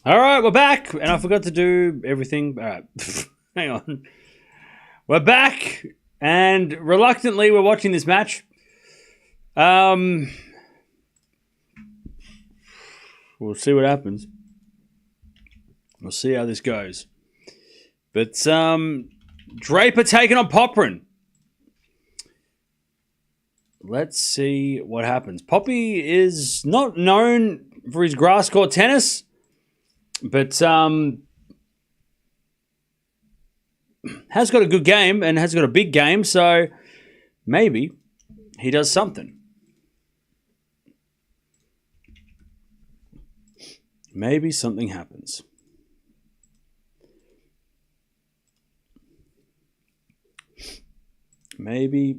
All right, we're back, and I forgot to do everything. All right, hang on. We're back, and reluctantly, we're watching this match. We'll see what happens. We'll see how this goes. But Draper taking on Popyrin. Let's see what happens. Poppy is not known for his grass court tennis, but has got a good game and has got a big game, so maybe he does something. Maybe something happens. Maybe.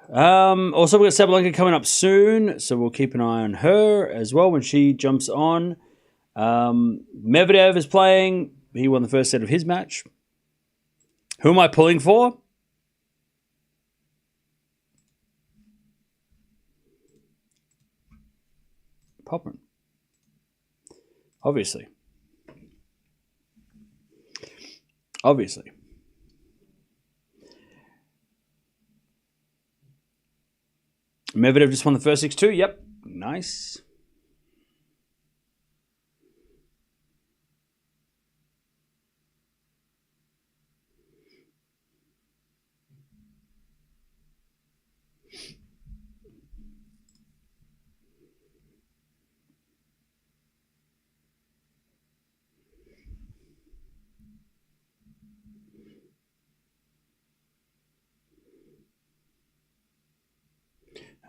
Also, we've got Sabalenka coming up soon, so we'll keep an eye on her as well when she jumps on. Medvedev is playing. He won the first set of his match. Who am I pulling for? Popyrin. Obviously. Medvedev just won the first 6-2. Yep. Nice.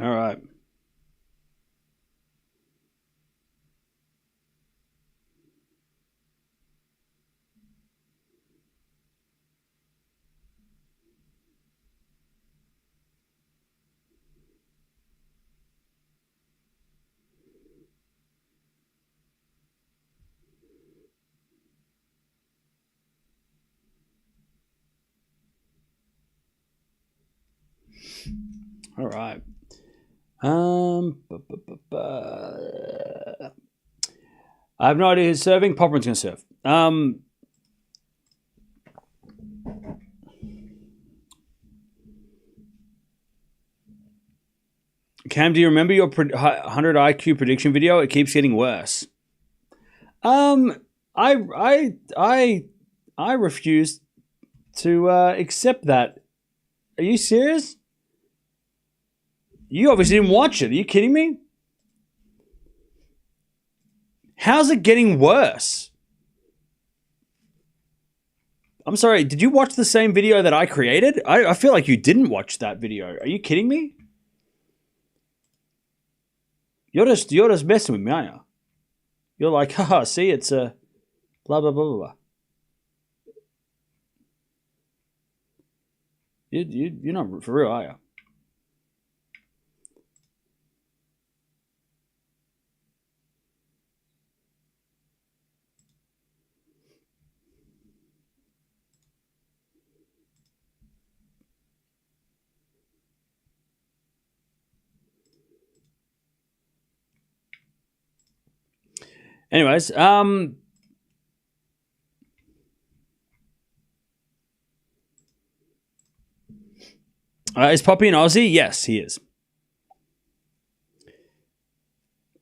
All right. All right. I have no idea who's serving. Popyrin's going to serve. Cam, do you remember your 100 IQ prediction video? It keeps getting worse. I refuse to accept that. Are you serious? You obviously didn't watch it. Are you kidding me? How's it getting worse? I'm sorry, did you watch the same video that I created? I feel like you didn't watch that video. Are you kidding me? You're just messing with me, aren't you? You're like, haha, see, it's a blah, blah, blah, blah, blah. You're not for real, are you? Anyways, is Poppy an Aussie? Yes, he is.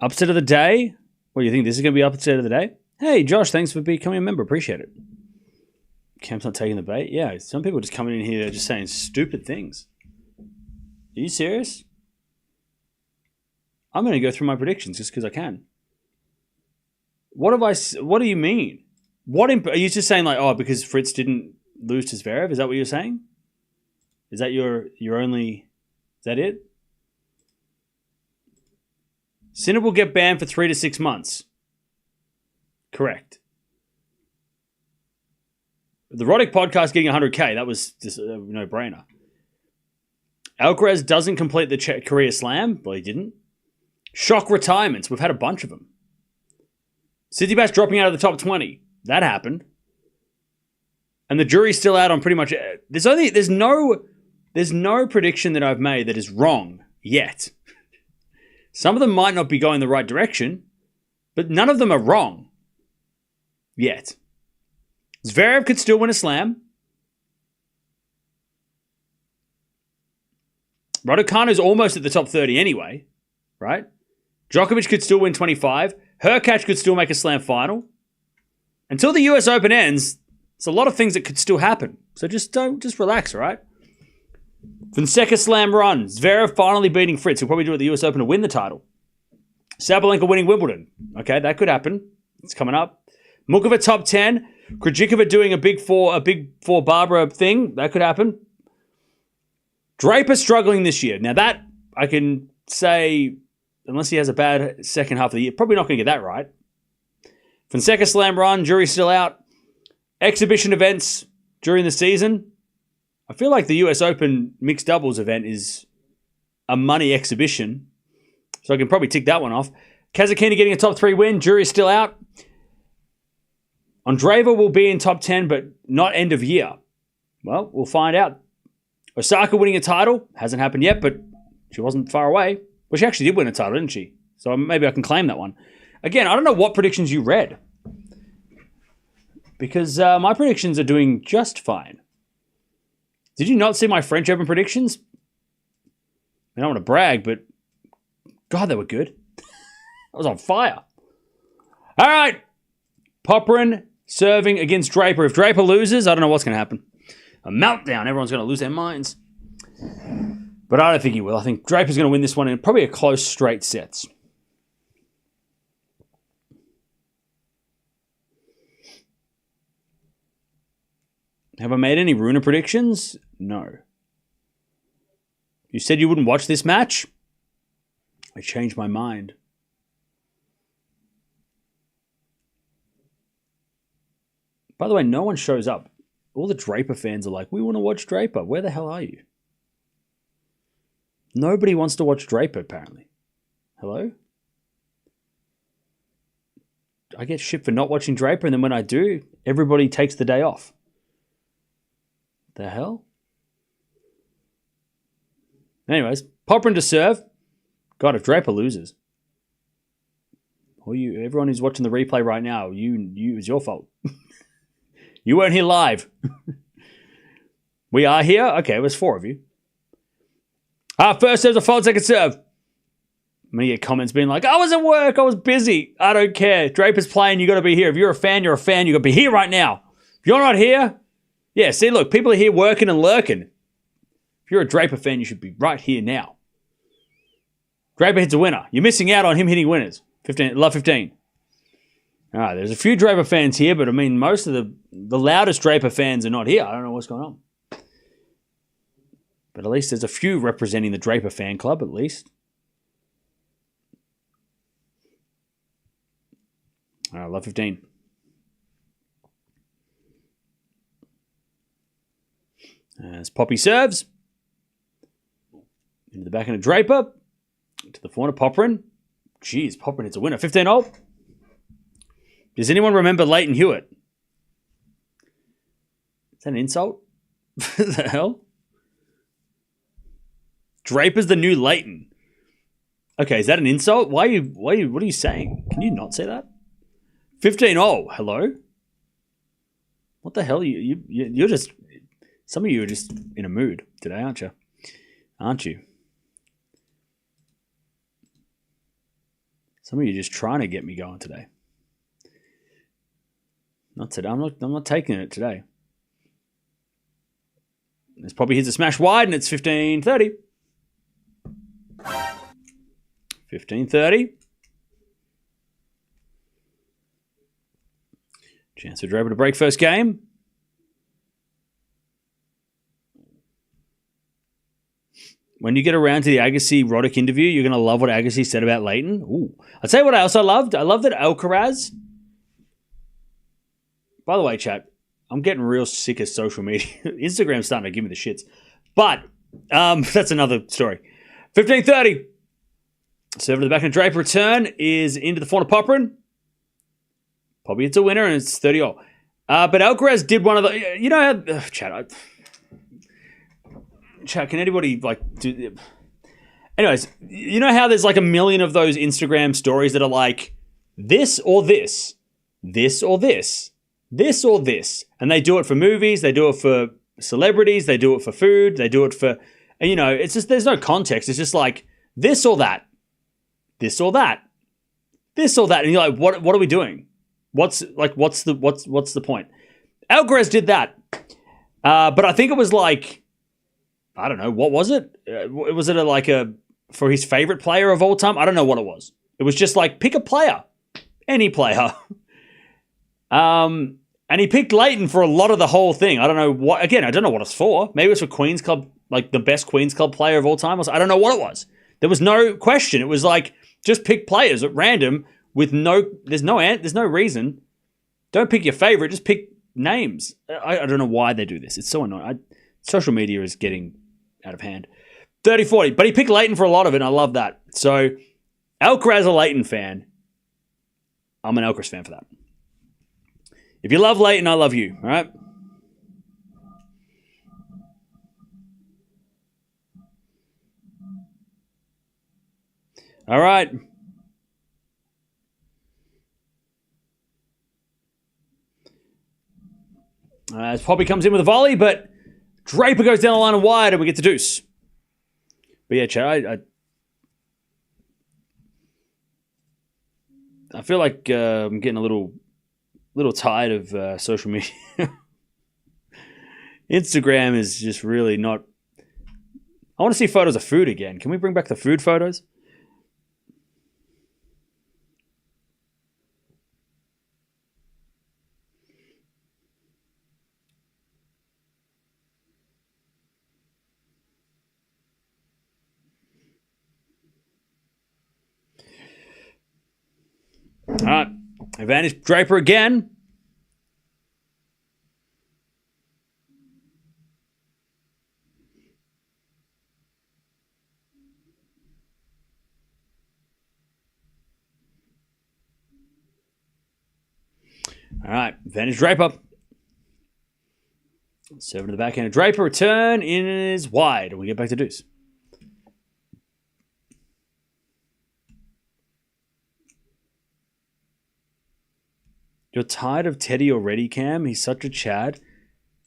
Upset of the day? What, do you think this is going to be upset of the day? Hey, Josh, thanks for becoming a member. Appreciate it. Cam's not taking the bait? Yeah, some people just coming in here just saying stupid things. Are you serious? I'm going to go through my predictions just because I can. What do you mean? Are you just saying like, oh, because Fritz didn't lose to Zverev? Is that what you're saying? Is that your only... Is that it? Sinner will get banned for 3 to 6 months. Correct. The Roddick podcast getting 100K, that was just a no-brainer. Alcaraz doesn't complete the Korea Slam. Well, he didn't. Shock retirements. We've had a bunch of them. Tsitsipas dropping out of the top 20. That happened. And the jury's still out on pretty much... There's no prediction that I've made that is wrong yet. Some of them might not be going the right direction, but none of them are wrong. Yet. Zverev could still win a slam. Raducanu's almost at the top 30 anyway, right? Djokovic could still win 25. Hurkacz could still make a slam final. Until the US Open ends, there's a lot of things that could still happen. So just relax, all right? Fonseca slam run. Zverev finally beating Fritz. He'll probably do it at the US Open to win the title. Sabalenka winning Wimbledon. Okay, that could happen. It's coming up. Mukova top 10. Krejcikova doing a big four Barbara thing. That could happen. Draper struggling this year. Now that, I can say, unless he has a bad second half of the year, probably not going to get that right. Fonseca slam run. Jury's still out. Exhibition events during the season. I feel like the US Open mixed doubles event is a money exhibition. So I can probably tick that one off. Kasatkina getting a top 3 win. Jury's still out. Andreeva will be in top 10, but not end of year. Well, we'll find out. Osaka winning a title. Hasn't happened yet, but she wasn't far away. Well, she actually did win a title, didn't she? So maybe I can claim that one. Again, I don't know what predictions you read. Because my predictions are doing just fine. Did you not see my French Open predictions? I don't want to brag, but God, they were good. I was on fire. All right. Popyrin serving against Draper. If Draper loses, I don't know what's going to happen. A meltdown. Everyone's going to lose their minds. But I don't think he will. I think Draper's going to win this one in probably a close straight sets. Have I made any Runa predictions? No. You said you wouldn't watch this match? I changed my mind. By the way, no one shows up. All the Draper fans are like, we want to watch Draper. Where the hell are you? Nobody wants to watch Draper, apparently. Hello? I get shit for not watching Draper, and then when I do, everybody takes the day off. The hell? Anyways, Popyrin to serve. God, if Draper loses. Or everyone who's watching the replay right now, it's your fault. You weren't here live. We are here? Okay, there's 4 of you. First serve's a fault, second serve. I'm going to get comments being like, I was at work, I was busy. I don't care. Draper's playing, you got to be here. If you're a fan, you're a fan. You got to be here right now. If you're not here, yeah, see, look, people are here working and lurking. If you're a Draper fan, you should be right here now. Draper hits a winner. You're missing out on him hitting winners. 15, love 15. All right, there's a few Draper fans here, but I mean, most of the loudest Draper fans are not here. I don't know what's going on. But at least there's a few representing the Draper fan club, at least. All right, love 15. As Poppy serves. Into the back end of Draper. To the front of Popyrin. Jeez, Popyrin hits a winner. 15-0. Does anyone remember Leighton Hewitt? Is that an insult? What the hell? Draper's the new Leighton. Okay, is that an insult? What are you saying? Can you not say that? 15-0. Hello? What the hell? You're just... Some of you are just in a mood today, aren't you? Aren't you? Some of you are just trying to get me going today. Not today. I'm not taking it today. This probably hits a smash wide, and it's 15-30. 15-30. Chance for Draper to break first game. When you get around to the Agassi-Roddick interview, you're going to love what Agassi said about Leighton. Ooh. I'll tell you what I also loved. I love that Alcaraz... By the way, chat, I'm getting real sick of social media. Instagram's starting to give me the shits. But that's another story. 15-30. Serve to the back of Draper. Return is into the front of Popyrin. Probably it's a winner, and it's 30-0. But Alcaraz did one of the... You know how... Chat, can anybody, like... do? Anyways, you know how there's like a million of those Instagram stories that are like this or this, this or this, this or this. And they do it for movies, they do it for celebrities, they do it for food, they do it for, you know, it's just, there's no context. It's just like this or that, this or that, this or that. And you're like, what are we doing? What's the point? Alcaraz did that. But I think it was like, I don't know, what was it? Was it for his favorite player of all time? I don't know what it was. It was just like, pick a player. Any player. And he picked Leighton for a lot of the whole thing. I don't know what, again, I don't know what it's for. Maybe it's for Queens Club, like the best Queens Club player of all time. I don't know what it was. There was no question. It was like, just pick players at random with there's no reason. Don't pick your favorite, just pick names. I don't know why they do this. It's so annoying. Social media is getting out of hand. 30-40. But he picked Leighton for a lot of it, and I love that. So, Alcaraz a Leighton fan. I'm an Alcaraz fan for that. If you love Leighton, I love you. All right? All right. As Poppy comes in with a volley, but Draper goes down the line and wide, and we get to deuce. But yeah, Chad, I feel like I'm getting a little tired of social media. Instagram is just really not. I want to see photos of food again. Can we bring back the food photos? All right. Advantage Draper again. All right. Advantage Draper. Serving to the backhand of Draper. Return is wide. And we get back to deuce. You're tired of Teddy already, Cam? He's such a Chad.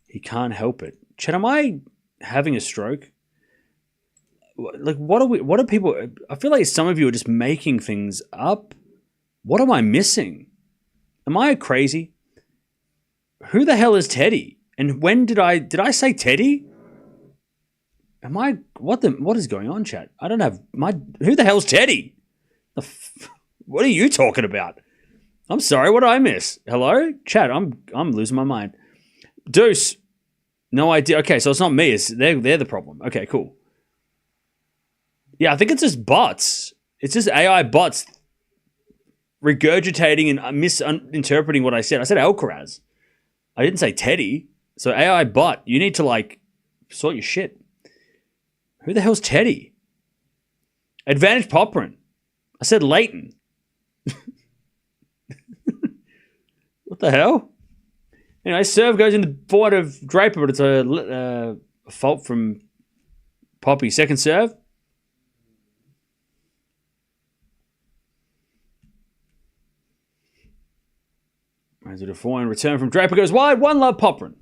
He can't help it. Chad, am I having a stroke? Like, what are people... I feel like some of you are just making things up. What am I missing? Am I crazy? Who the hell is Teddy? And when did I say Teddy? Am I... What is going on, Chad? I don't have... Who the hell's Teddy? What are you talking about? I'm sorry, what did I miss? Hello? Chat, I'm losing my mind. Deuce. No idea. Okay, so it's not me. They're the problem. Okay, cool. Yeah, I think it's just bots. It's just AI bots regurgitating and misinterpreting what I said. I said Alcaraz. I didn't say Teddy. So AI bot, you need to sort your shit. Who the hell's Teddy? Advantage Popyrin. I said Leighton. What the hell? Anyway, serve goes in the forward of Draper, but it's a fault from Poppy. Second serve. As a forehand return from Draper goes wide. One love Popyrin.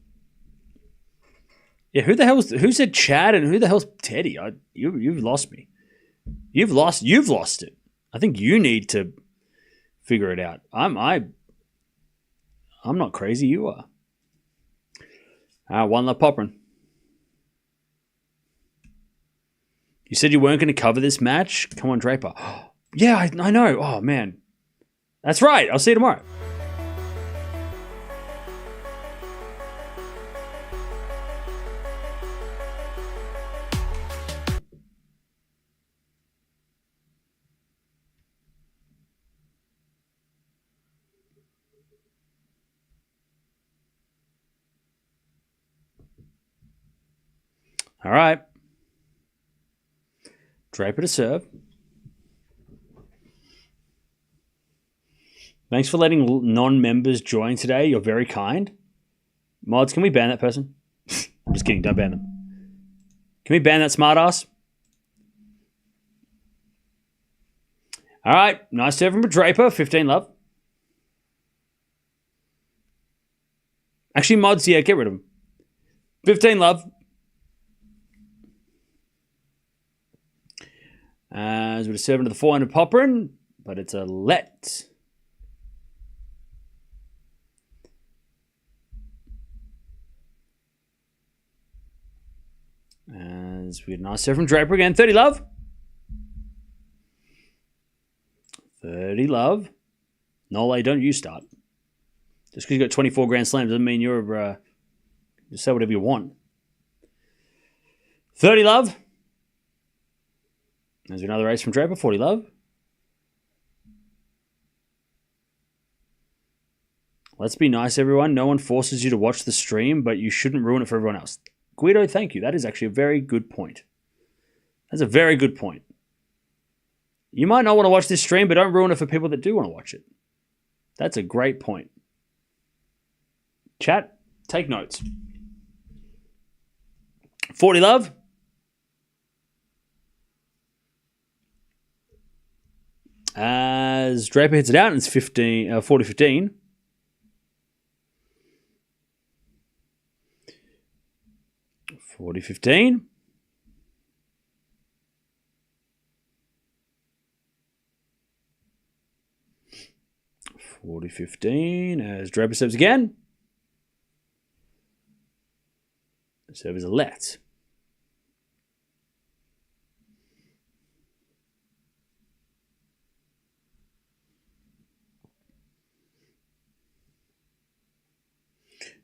Yeah, who said Chad and who the hell's Teddy? You've lost me. You've lost it. I think you need to figure it out. I'm not crazy, you are. One love Popyrin. You said you weren't going to cover this match? Come on, Draper. Yeah, I know. Oh, man. That's right. I'll see you tomorrow. All right. Draper to serve. Thanks for letting non-members join today. You're very kind. Mods, can we ban that person? I'm just kidding. Don't ban them. Can we ban that smartass? All right. Nice serve from Draper. 15 love. Actually, mods, yeah, get rid of him. 15 love. As with a serve into the forehand of Popyrin, but it's a let. As we get a nice serve from Draper again. 30 love. 30 love. Nole, don't you start. Just because you got 24 Grand Slams doesn't mean you're just say whatever you want. 30 love. There's another ace from Draper. 40 love. Let's be nice, everyone. No one forces you to watch the stream, but you shouldn't ruin it for everyone else. Guido, thank you. That is actually a very good point. That's a very good point. You might not want to watch this stream, but don't ruin it for people that do want to watch it. That's a great point. Chat, take notes. 40 love. As Draper hits it out, and it's 40-15. 40-15. As Draper serves again. The serve is a let.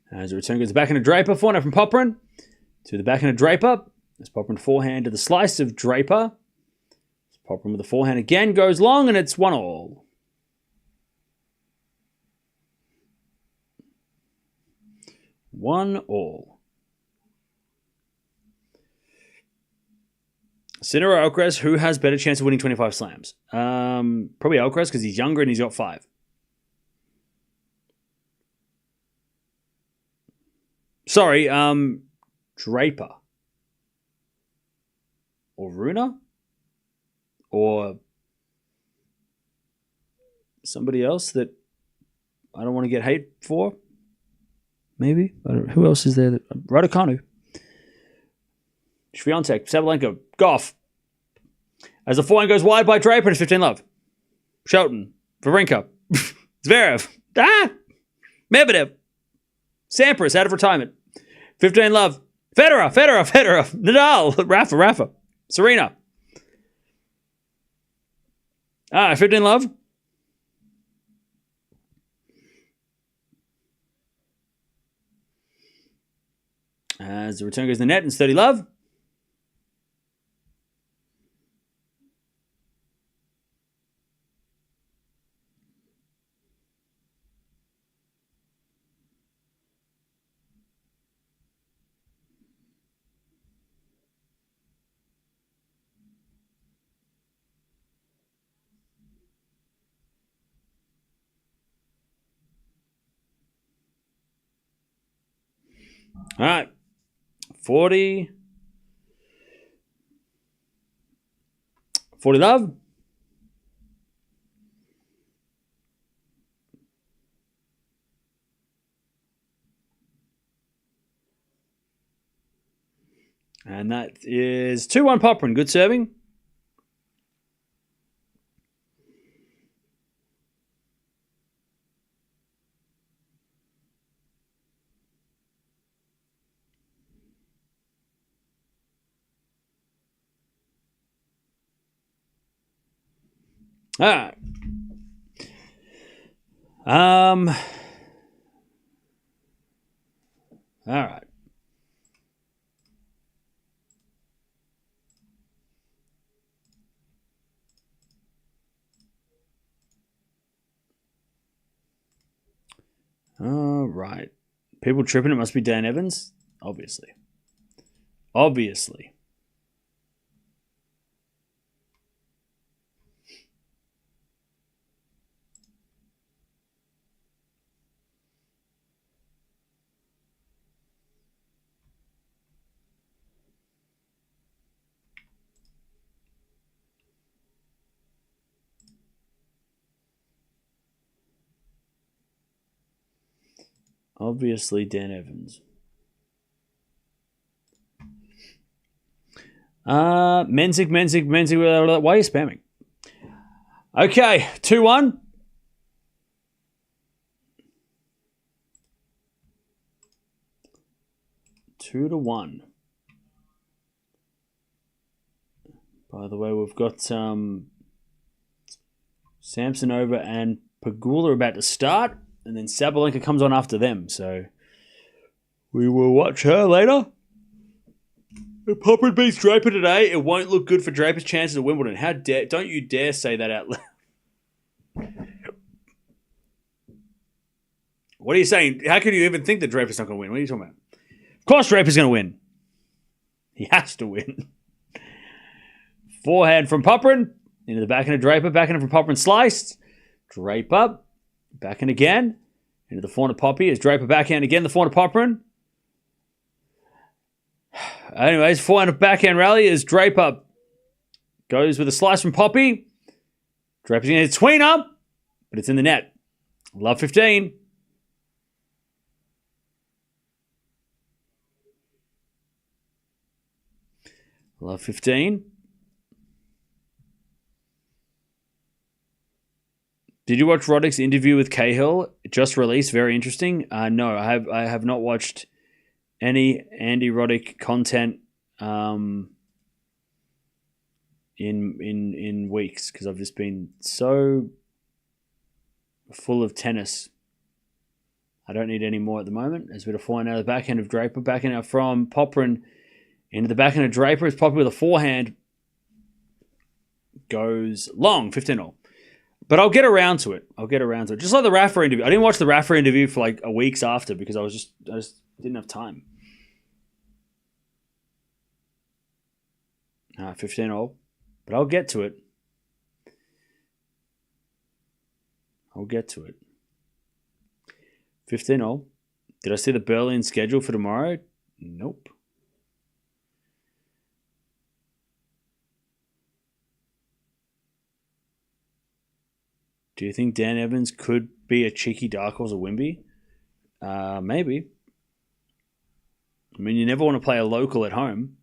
As the return goes back into Draper. Forehand from Popyrin to the back into Draper. As Popyrin forehand to the slice of Draper. Popyrin with the forehand again goes long, and it's 1-all. 1-all. Sinner or Alcaraz, who has better chance of winning 25 slams? Probably Alcaraz because he's younger and he's got 5. Sorry, Draper. Or Runa? Or somebody else that I don't want to get hate for? Maybe. Who else is there? Raducanu. Swiatek, Sabalenka, Gauff. As the forehand goes wide by Draper, it's 15 love. Shelton, Wawrinka, Zverev, Medvedev, Sampras out of retirement. 15 love. Federer, Nadal, Rafa, Serena. 15 love. As the return goes to the net, it's 30 love. All right. 40 love. And that is 2-1 Popyrin. Good serving. All right. All right. All right. People tripping, it must be Dan Evans? Obviously. Obviously, Dan Evans. Menzies. Why are you spamming? Okay, 2-1. Two to 1. By the way, we've got Samsonova and Pegula about to start, and then Sabalenka comes on after them. So we will watch her later. If Popyrin beats Draper today, it won't look good for Draper's chances at Wimbledon. Don't you dare say that out loud. What are you saying? How can you even think that Draper's not going to win? What are you talking about? Of course Draper's going to win. He has to win. Forehand from Popyrin. Into the backhand of Draper. Backhand from Popyrin sliced. Draper. Backhand again. Into the forehand of Poppy. As Draper backhand again. The forehand of Popyrin. Anyways, forehand of backhand rally as Draper goes with a slice from Poppy. Draper's going to hit tweener. But it's in the net. Love 15. Love 15. Did you watch Roddick's interview with Cahill? It just released. Very interesting. No, I have not watched any Andy Roddick content in weeks because I've just been so full of tennis. I don't need any more at the moment. As we're to find out the backhand of Draper, backhand out from Popyrin into the backhand of Draper. It's Poppy with a forehand. Goes long, 15-0. But I'll get around to it. Just like the Rafa interview. I didn't watch the Rafa interview for like a weeks after because I just didn't have time. 15-0. But I'll get to it. 15-0. Did I see the Berlin schedule for tomorrow? Nope. Do you think Dan Evans could be a cheeky dark horse at Wimby? Maybe. I mean, you never want to play a local at home.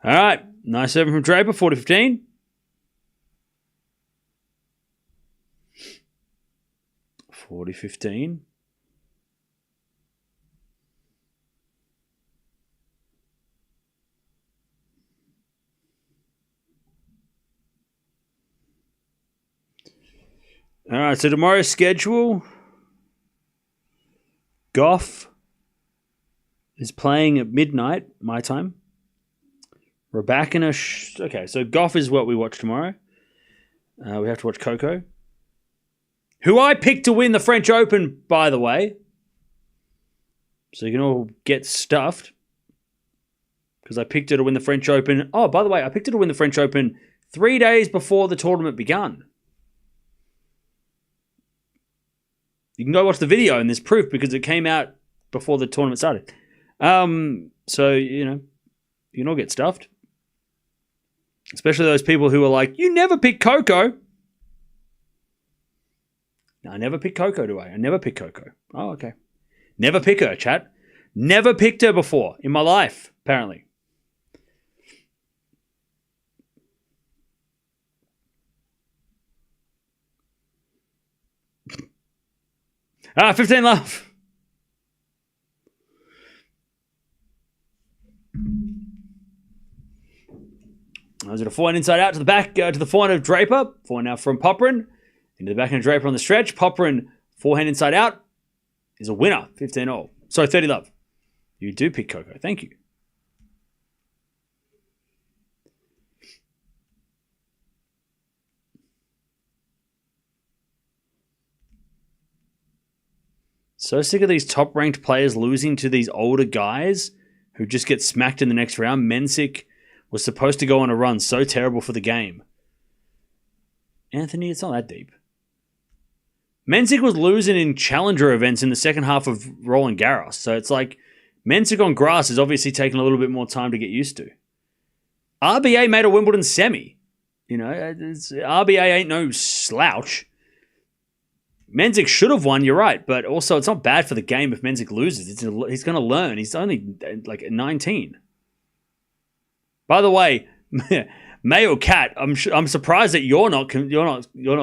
All right. Nice serving from Draper, 40-15. All right, so tomorrow's schedule. Gauff is playing at midnight, my time. Raducanu. Okay, so Gauff is what we watch tomorrow. We have to watch Coco, who I picked to win the French Open, by the way. So you can all get stuffed. Because I picked her to win the French Open. Oh, by the way, I picked her to win the French Open 3 days before the tournament began. You can go watch the video and there's proof because it came out before the tournament started. So, you know, you can all get stuffed. Especially those people who are like, you never pick Coco. No, I never pick Coco, do I? I never pick Coco. Oh, okay. Never pick her, chat. Never picked her before in my life, apparently. Ah, 15 love. I was at a forehand inside out to the back, to the forehand of Draper. Forehand now from Popyrin. Into the backhand of Draper on the stretch. Popyrin, forehand inside out, is a winner. 15-0. Sorry, 30 love. You do pick Coco. Thank you. So sick of these top-ranked players losing to these older guys who just get smacked in the next round. Menzies was supposed to go on a run. So terrible for the game. Anthony, it's not that deep. Mensik was losing in challenger events in the second half of Roland Garros. So it's like Mensik on grass is obviously taking a little bit more time to get used to. RBA made a Wimbledon semi. RBA ain't no slouch. Mensik should have won, you're right. But also, it's not bad for the game if Mensik loses. He's going to learn. He's only like 19. By the way, Mayo Cat, I'm surprised that you're not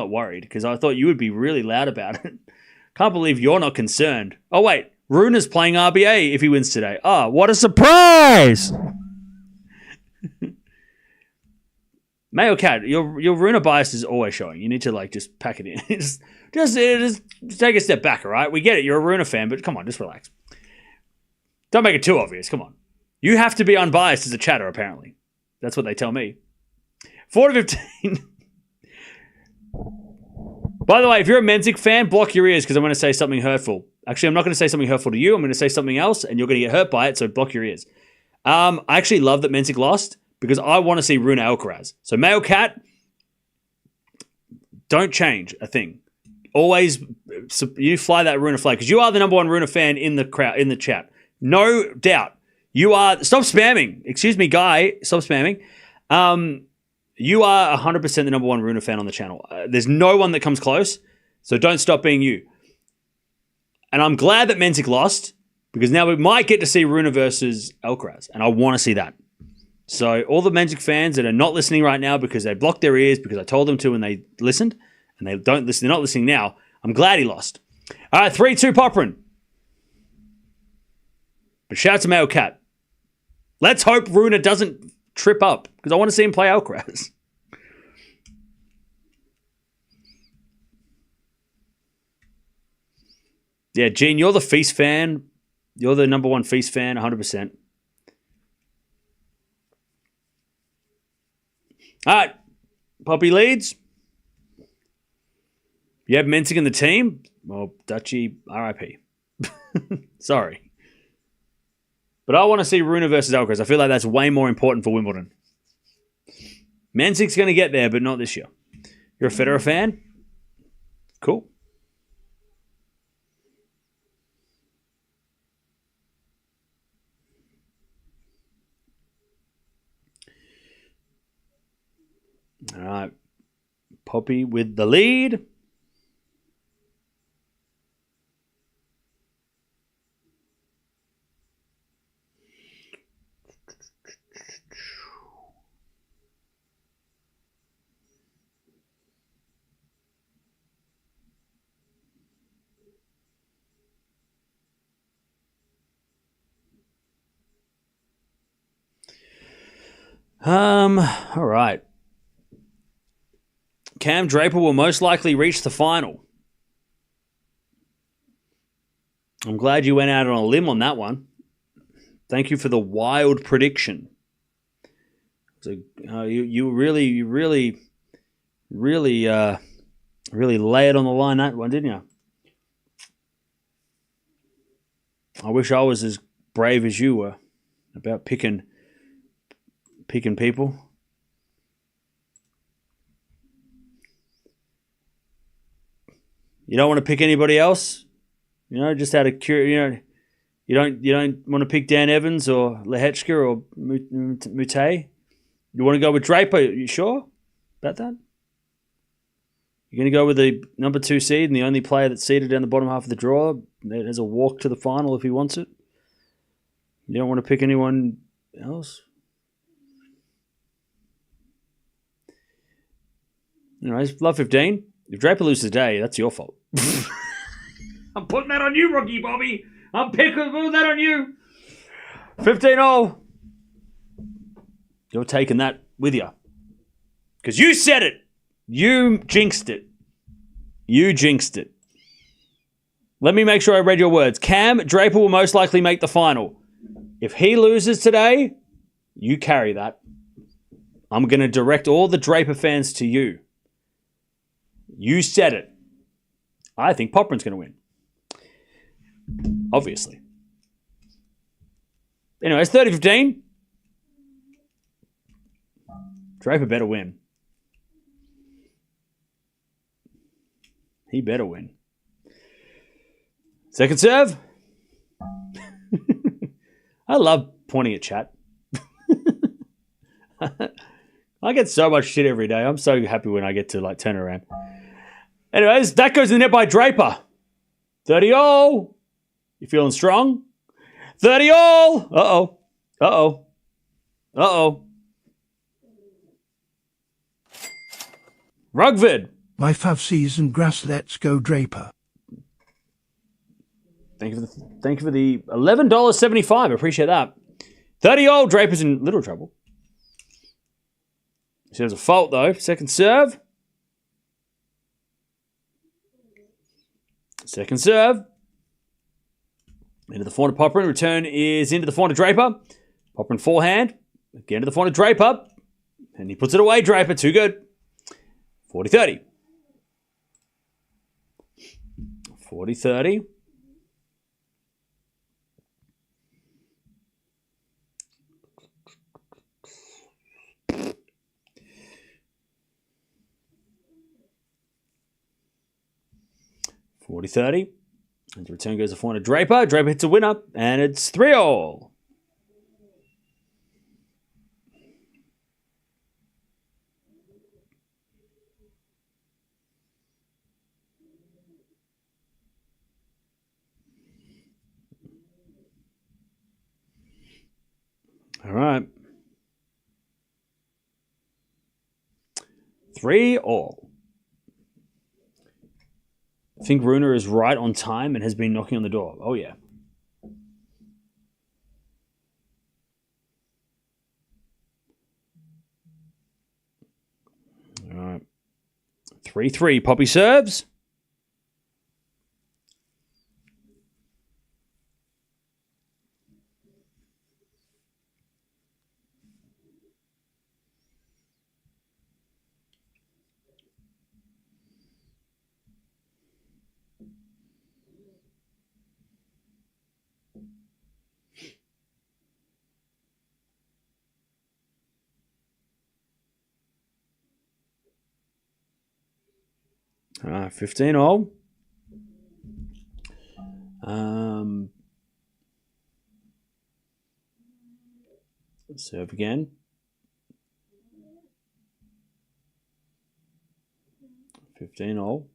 worried, because I thought you would be really loud about it. Can't believe you're not concerned. Oh wait, Rune's playing RBA if he wins today. Oh, what a surprise! Mayo Cat, your Rune bias is always showing. You need to just pack it in. just take a step back, all right? We get it. You're a Rune fan, but come on, just relax. Don't make it too obvious. Come on. You have to be unbiased as a chatter, apparently. That's what they tell me. 4-15. By the way, if you're a Mensik fan, block your ears because I'm going to say something hurtful. Actually, I'm not going to say something hurtful to you. I'm going to say something else, and you're going to get hurt by it, so block your ears. I actually love that Mensik lost because I want to see Rune Alcaraz. So, Mayo Cat, don't change a thing. Always, you fly that Rune flag because you are the number one Rune fan in the crowd, in the chat. No doubt. You are... Stop spamming. Excuse me, guy. Stop spamming. You are 100% the number one Rune fan on the channel. There's no one that comes close, so don't stop being you. And I'm glad that Mensik lost, because now we might get to see Rune versus Alcaraz, and I want to see that. So all the Mensik fans that are not listening right now because they blocked their ears because I told them to and they listened, and they don't listen, they're not listening now, I'm glad he lost. All right, 3-2 Popyrin. But shout out to Mayo Cat. Let's hope Rune doesn't trip up, because I want to see him play Alcaraz. Yeah, Gene, you're the Feast fan. You're the number one Feast fan, 100%. All right, Poppy leads. You have Mensik in the team? Well, Dutchy, RIP. Sorry. But I want to see Rune versus Alcaraz. I feel like that's way more important for Wimbledon. Mensik's going to get there, but not this year. You're a Federer fan? Cool. All right. Poppy with the lead. All right. Cam Draper will most likely reach the final. I'm glad you went out on a limb on that one. Thank you for the wild prediction. So, you really lay it on the line, that one, didn't you? I wish I was as brave as you were about picking people. You don't want to pick anybody else, just out of curiosity. You don't want to pick Dan Evans or Lehechka or Mute. You want to go with Draper? You sure about that? You're going to go with the number 2 seed and the only player that's seeded down the bottom half of the draw that has a walk to the final if he wants it. You don't want to pick anyone else. Anyways, love 15. If Draper loses today, that's your fault. I'm putting that on you, Rookie Bobby. I'm putting that on you. 15-0. You're taking that with you. Because you said it. You jinxed it. You jinxed it. Let me make sure I read your words. Cam Draper will most likely make the final. If he loses today, you carry that. I'm going to direct all the Draper fans to you. You said it. I think Popyrin's going to win. Obviously. Anyways, 30-15. Draper better win. He better win. Second serve. I love pointing at chat. I get so much shit every day. I'm so happy when I get to like turn around. Anyways, that goes in the net by Draper. 30-all. You feeling strong? 30-all. Uh-oh. Uh-oh. Uh-oh. Rugvid. My fav season grass, let's go Draper. Thank you for the $11.75. I appreciate that. 30-all. Draper's in little trouble. She has a fault though. Second serve. Second serve. Into the forehand to Popyrin. Return is into the forehand to Draper. Popyrin forehand. Again to the forehand to Draper. And he puts it away, Draper. Too good. 40-30. 40-30. $40-30. And the return goes to forehand to Draper. Draper hits a winner, and it's 3-all. All right. 3-all. I think Runa is right on time and has been knocking on the door. Oh, yeah. All right. 3-3. Poppy serves. All right, 15-all. Serve again. 15-all.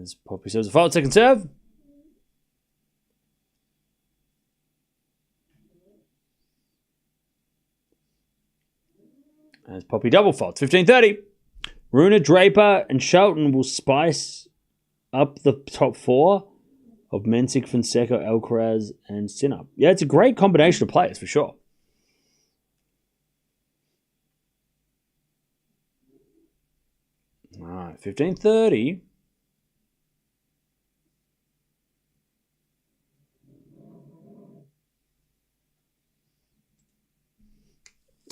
As Poppy serves a fault, second serve. As Poppy double faults, 15-30. Runa, Draper, and Shelton will spice up the top four of Mensik, Fonseca, Alcaraz, and Sinner. Yeah, it's a great combination of players for sure. All right, 15-30.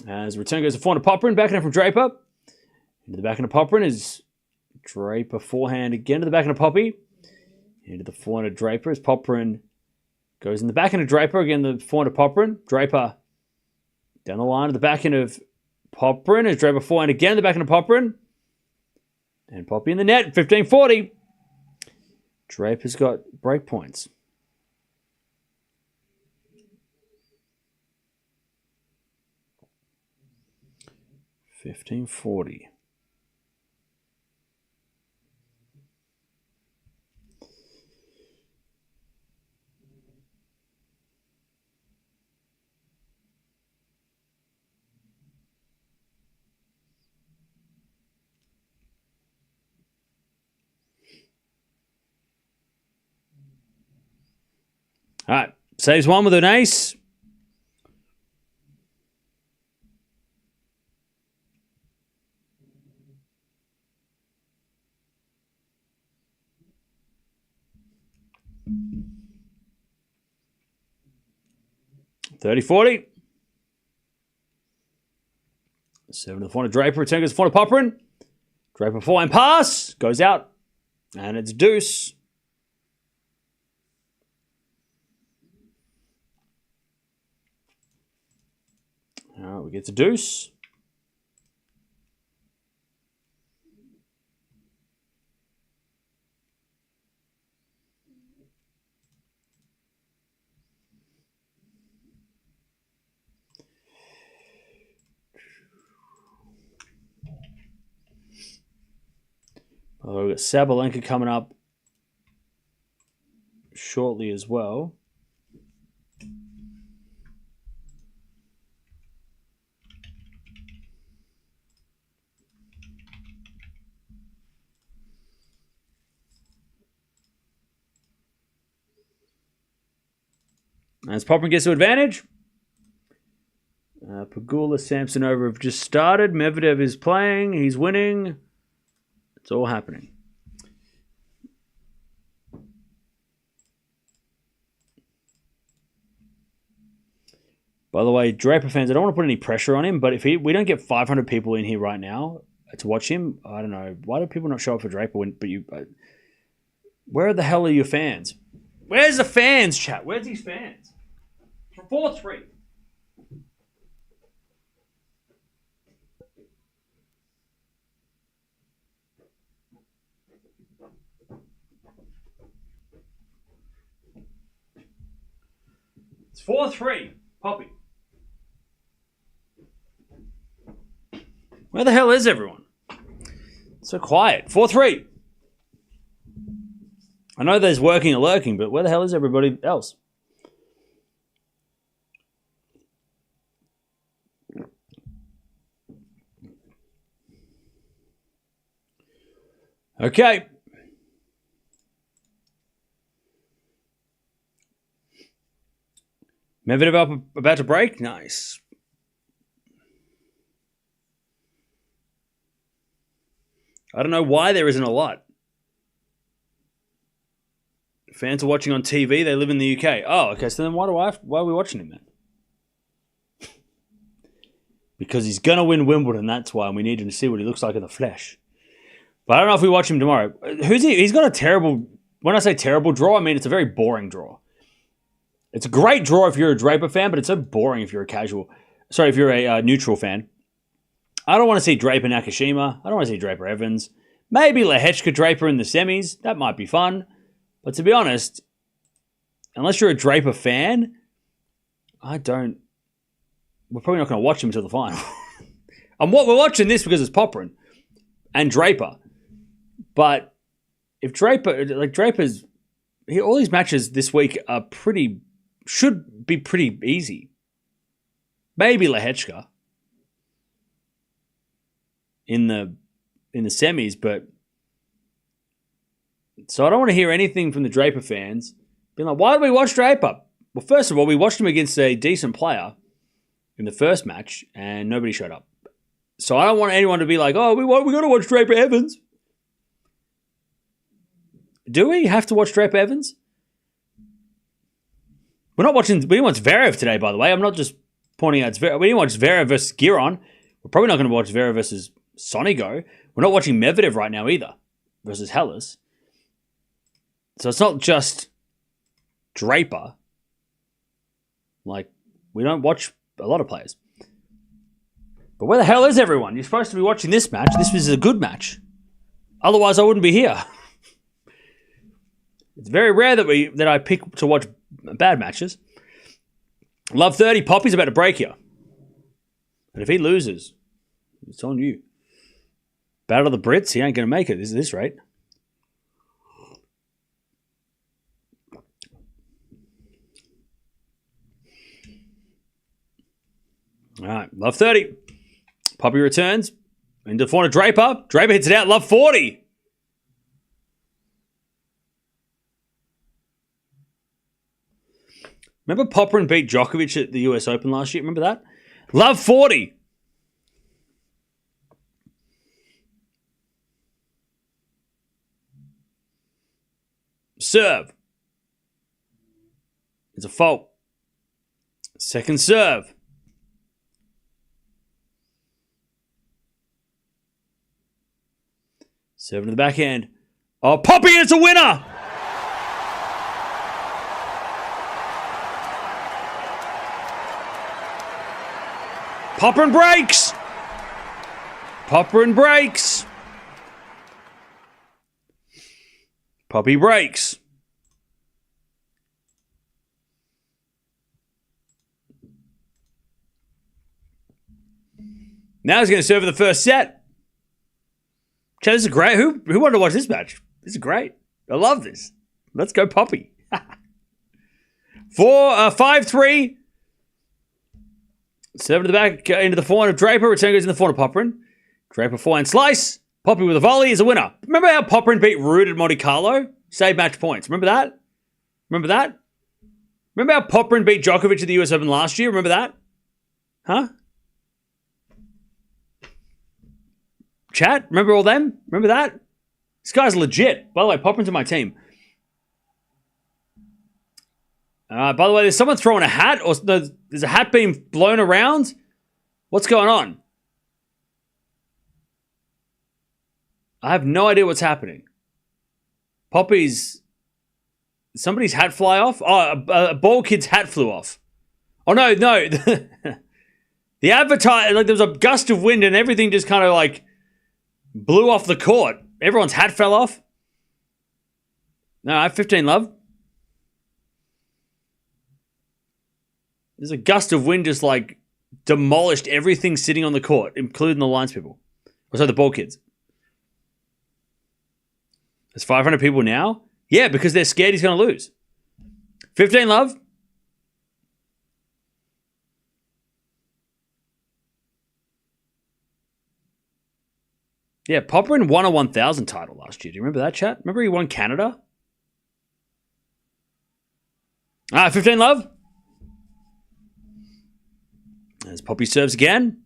As return goes to forehand to Popyrin, backhand from Draper. Into the backhand of Popyrin is Draper forehand again to the backhand of Poppy. Into the forehand of Draper as Popyrin goes in the backhand of Draper, again the forehand of Popyrin. Draper down the line to the backhand of Popyrin as Draper forehand again to the backhand of Popyrin. And Poppy in the net, 15-40. Draper's got break points. 15-40. All right, saves one with an ace. $30-40. 7 to the forehand of Draper. Return goes to the forehand of Popyrin. Draper forehand pass. Goes out. And it's deuce. All All right, we get to deuce. Oh, we've got Sabalenka coming up shortly as well. As Popyrin gets to advantage. Pegula, Samsonova have just started. Medvedev is playing. He's winning. It's all happening. By the way, Draper fans, I don't want to put any pressure on him, but if we don't get 500 people in here right now to watch him, I don't know. Why do people not show up for Draper? Where the hell are your fans? Where's the fans, chat? Where's these fans? For 4-3. It's 4-3. Poppy. Where the hell is everyone? It's so quiet. 4-3. I know there's working and lurking, but where the hell is everybody else? Okay. Medvedev up, about to break. Nice. I don't know why there isn't a lot. Fans are watching on TV. They live in the UK. Oh, okay. So then why are we watching him then? Because he's going to win Wimbledon. That's why. And we need him to see what he looks like in the flesh. But I don't know if we watch him tomorrow. Who's he? He's got a terrible... When I say terrible draw, I mean it's a very boring draw. It's a great draw if you're a Draper fan, but it's so boring if you're a casual... Sorry, if you're a neutral fan. I don't want to see Draper Nakashima. I don't want to see Draper Evans. Maybe Lehechka Draper in the semis. That might be fun. But to be honest, unless you're a Draper fan, we're probably not going to watch him until the final. We're watching this because it's Popyrin and Draper. But if Draper's... all these matches this week are should be pretty easy. Maybe Lehechka in the semis, but so I don't want to hear anything from the Draper fans being like, why did we watch Draper? Well, first of all, we watched him against a decent player in the first match and nobody showed up. So I don't want anyone to be like, oh, we got to watch Draper Evans. Do we have to watch Draper Evans? We didn't watch Zverev today, by the way. I'm not just pointing out Zverev. We didn't watch Zverev versus Giron. We're probably not going to watch Zverev versus Sonigo. We're not watching Medvedev right now either versus Hellas. So it's not just Draper. Like, we don't watch a lot of players. But where the hell is everyone? You're supposed to be watching this match. This was a good match. Otherwise, I wouldn't be here. It's very rare that I pick to watch bad matches. Love 30. Poppy's about to break here. And if he loses, it's on you. Battle of the Brits, he ain't going to make it. This rate. All right. Love 30. Poppy returns. Into the corner, Draper. Draper hits it out. Love 40. Remember Popyrin beat Djokovic at the US Open last year? Remember that? Love 40. Serve. It's a fault. Second serve. Serve to the backhand. Oh, Poppy, it's a winner! Popyrin breaks. Popyrin breaks. Poppy breaks. Now he's going to serve for the first set. Chad, this is great. Who wanted to watch this match? This is great. I love this. Let's go Poppy. 5-3. Serve to the back into the forehand of Draper. Return goes in the forehand of Popyrin. Draper forehand slice. Poppy with a volley is a winner. Remember how Popyrin beat Ruud at Monte Carlo? Saved match points. Remember that? Remember that? Remember how Popyrin beat Djokovic at the US Open last year? Remember that? Huh? Chat? Remember all them? Remember that? This guy's legit. By the way, Popyrin's on my team. By the way, there's someone throwing a hat, or there's a hat being blown around. What's going on? I have no idea what's happening. Somebody's hat fly off? Oh, a bald kid's hat flew off. Oh, no. The there was a gust of wind and everything just kind of like blew off the court. Everyone's hat fell off. No, I have 15 love. There's a gust of wind just like demolished everything sitting on the court, including the lines people. Or so the ball kids. There's 500 people now? Yeah, because they're scared he's going to lose. 15 love. Yeah, Popyrin won a 1,000 title last year. Do you remember that, chat? Remember he won Canada? 15 love. As Poppy serves again.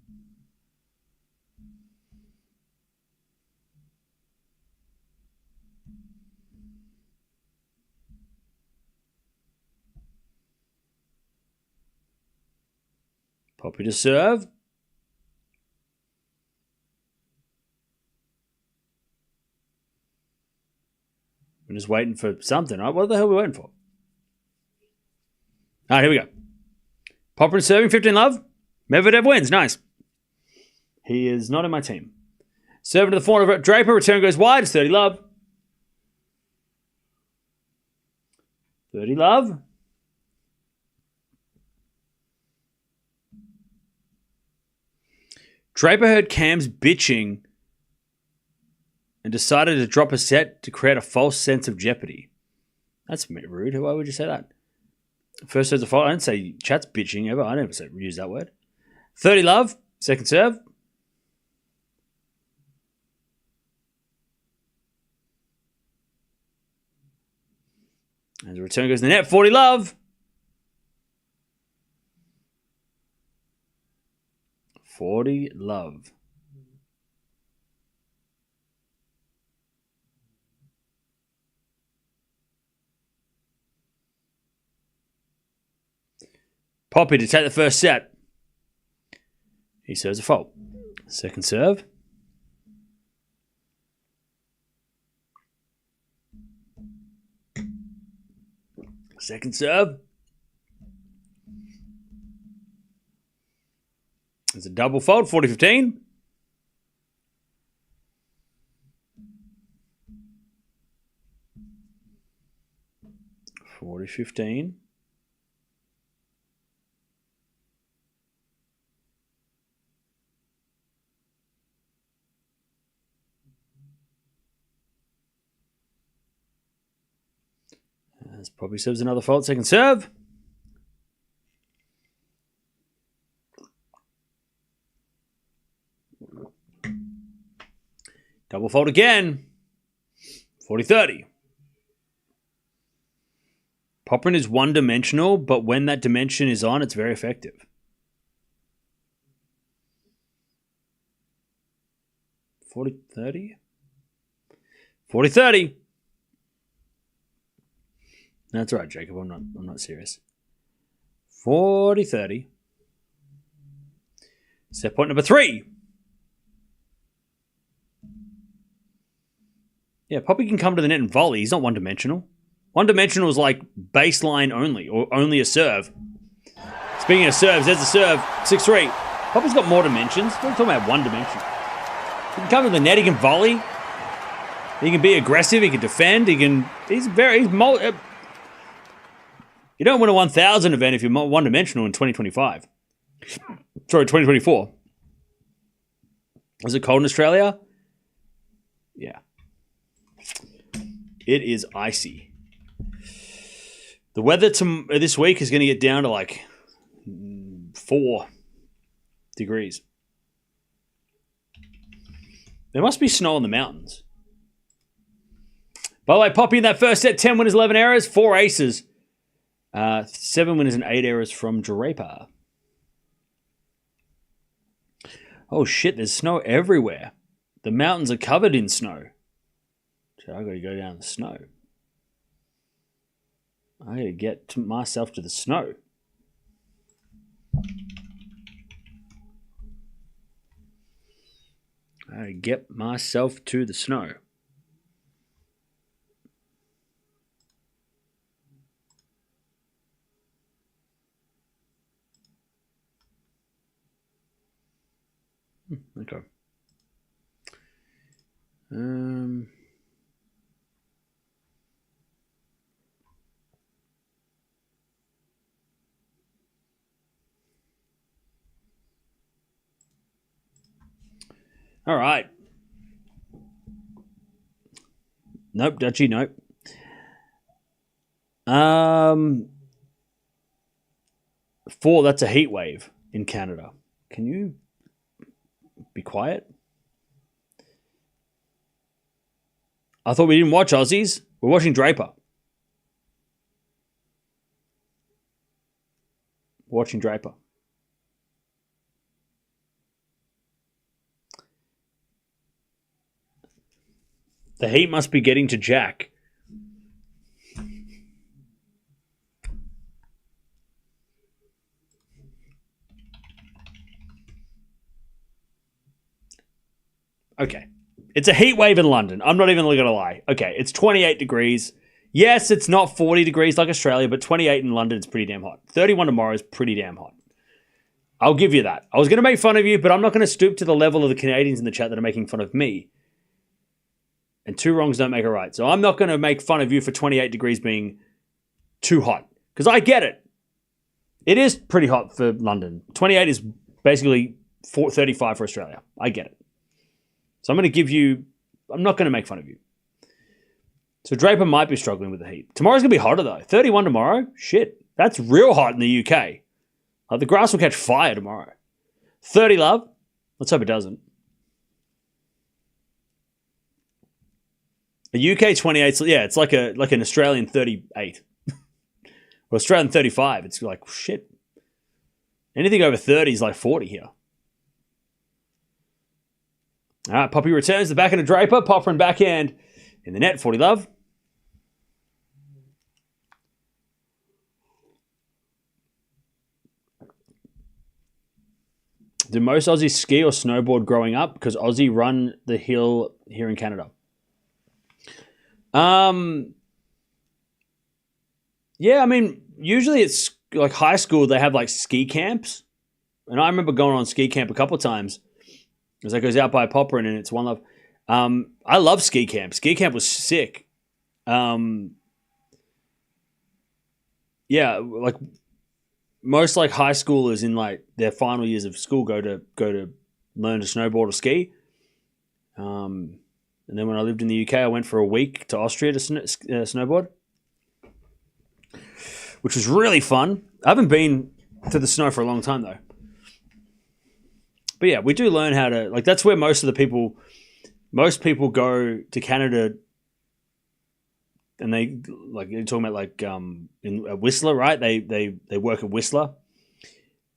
Poppy to serve. We're just waiting for something, right? What the hell are we waiting for? All right, here we go. Popyrin serving, 15 love. Medvedev wins. Nice. He is not in my team. Serving to the forehand of Draper. Return goes wide. It's 30 love. 30 love. Draper heard Cam's bitching and decided to drop a set to create a false sense of jeopardy. That's rude. Why would you say that? First serve's a fault. I don't say chat's bitching ever. I never use that word. 30 love. Second serve. As the return goes to the net. 40 love. 40 love. Poppy to take the first set. He serves a fault. Second serve. Second serve. There's a double fault, 40-15. $40-15. As Poppy serves another fault, second serve. Double fault again. 40-30. Popyrin is one-dimensional, but when that dimension is on, it's very effective. 40-30. 40-30. That's right, Jacob. I'm not serious. 40-30. Set point number 3. Yeah, Poppy can come to the net and volley. He's not one-dimensional. One-dimensional is like baseline only, or only a serve. Speaking of serves, there's the serve. 6-3. Poppy's got more dimensions. We're talking about one dimension. He can come to the net. He can volley. He can be aggressive. He can defend. He's you don't win a 1,000 event if you're one-dimensional in 2025. Sorry, 2024. Is it cold in Australia? Yeah. It is icy. The weather this week is going to get down to like 4 degrees. There must be snow on the mountains. By the way, Poppy in that first set, 10 winners, 11 errors, 4 aces. 7 winners and 8 errors from Draper. Oh shit, there's snow everywhere. The mountains are covered in snow. So I gotta go down the snow. I gotta get myself to the snow. I get myself to the snow. Okay. All right. Nope, Dutchie, nope. 4, that's a heat wave in Canada. Can you be quiet? I thought we didn't watch Aussies. We're watching Draper. Watching Draper. The heat must be getting to Jack. Okay. It's a heat wave in London. I'm not even going to lie. Okay, it's 28 degrees. Yes, it's not 40 degrees like Australia, but 28 in London is pretty damn hot. 31 tomorrow is pretty damn hot. I'll give you that. I was going to make fun of you, but I'm not going to stoop to the level of the Canadians in the chat that are making fun of me. And 2 wrongs don't make a right. So I'm not going to make fun of you for 28 degrees being too hot. Because I get it. It is pretty hot for London. 28 is basically 35 for Australia. I get it. So I'm going to give you... I'm not going to make fun of you. So Draper might be struggling with the heat. Tomorrow's going to be hotter though. 31 tomorrow? Shit. That's real hot in the UK. The grass will catch fire tomorrow. 30 love. Let's hope it doesn't. A UK 28, yeah, it's like an Australian 38. Or Australian 35. It's like, shit. Anything over 30 is like 40 here. All right, Poppy returns the backhand of Draper. Popyrin backhand in the net. 40 love. Do most Aussies ski or snowboard growing up? Because Aussie run the hill here in Canada. Yeah, I mean, usually it's like high school, they have like ski camps. And I remember going on ski camp a couple of times. Because that goes out by Popyrin and it's one love. I love ski camp. Ski camp was sick. Yeah, like most like high schoolers in like their final years of school go to learn to snowboard or ski. And then when I lived in the UK, I went for a week to Austria to snowboard, which was really fun. I haven't been to the snow for a long time though. But yeah, we do learn how to, like, that's where most people go to Canada, and they, like, you're talking about like in Whistler, right? They work at Whistler,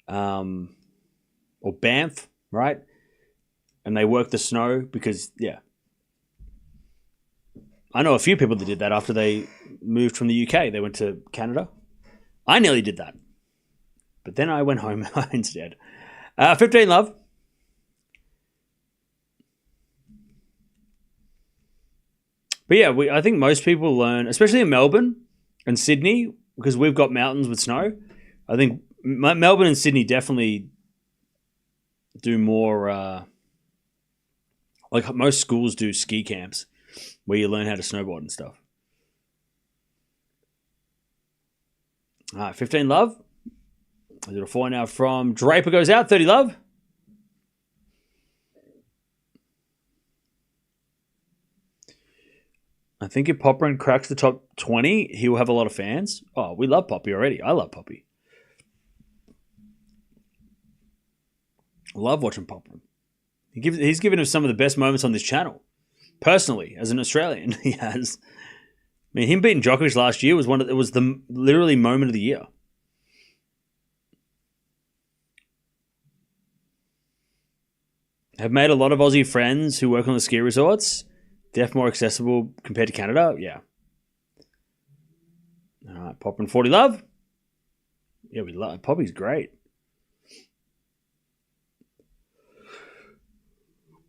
or Banff, right? And they work the snow because, yeah. I know a few people that did that after they moved from the UK. They went to Canada. I nearly did that. But then I went home instead. 15 love. But yeah, I think most people learn, especially in Melbourne and Sydney, because we've got mountains with snow. I think Melbourne and Sydney definitely do more, like most schools do ski camps where you learn how to snowboard and stuff. All right, 15 love. I did a 4 now from Draper goes out. 30 love. I think if Popyrin cracks the top 20, he will have a lot of fans. Oh, we love Poppy already. I love Poppy. Love watching Popyrin. He's given us some of the best moments on this channel. Personally, as an Australian, he has. I mean, him beating Djokovic last year was the literally moment of the year. Have made a lot of Aussie friends who work on the ski resorts. Definitely more accessible compared to Canada. Yeah. All right, Popyrin 40 love. Yeah, we love Poppy's great.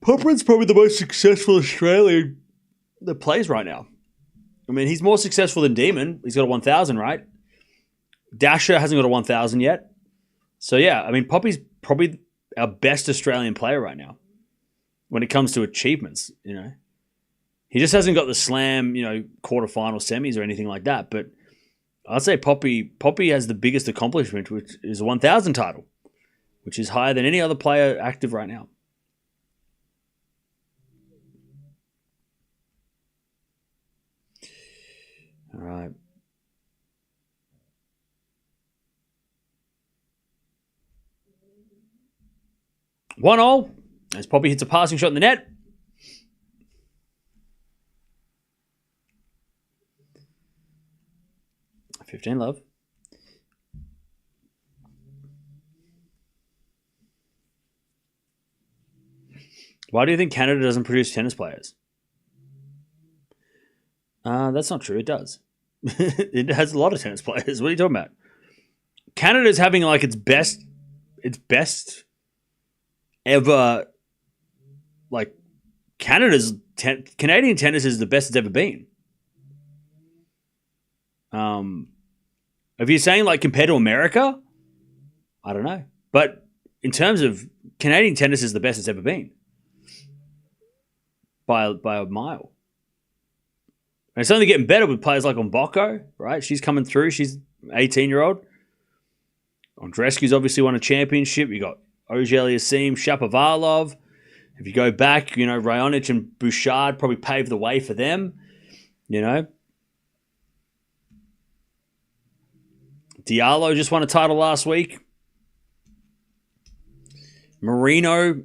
Popyrin's probably the most successful Australian that plays right now. I mean, he's more successful than Demon. He's got a 1,000, right? Dasher hasn't got a 1,000 yet. So, yeah, I mean, Poppy's probably our best Australian player right now when it comes to achievements, you know. He just hasn't got the slam, you know, quarterfinal semis or anything like that. But I'd say Poppy has the biggest accomplishment, which is a 1,000 title, which is higher than any other player active right now. All right. One all as Poppy hits a passing shot in the net. $15 love. Why do you think Canada doesn't produce tennis players? That's not true. It does. It has a lot of tennis players. What are you talking about? Canada's having like its best ever. Like Canadian tennis is the best it's ever been. If you're saying like compared to America, I don't know. But in terms of Canadian tennis is the best it's ever been. By a mile. And it's only getting better with players like Mboko, right? She's coming through. She's an 18-year-old. Andreescu's obviously won a championship. You got Auger-Aliassime, Shapovalov. If you go back, you know, Raonic and Bouchard probably paved the way for them, you know. Diallo just won a title last week. Marino,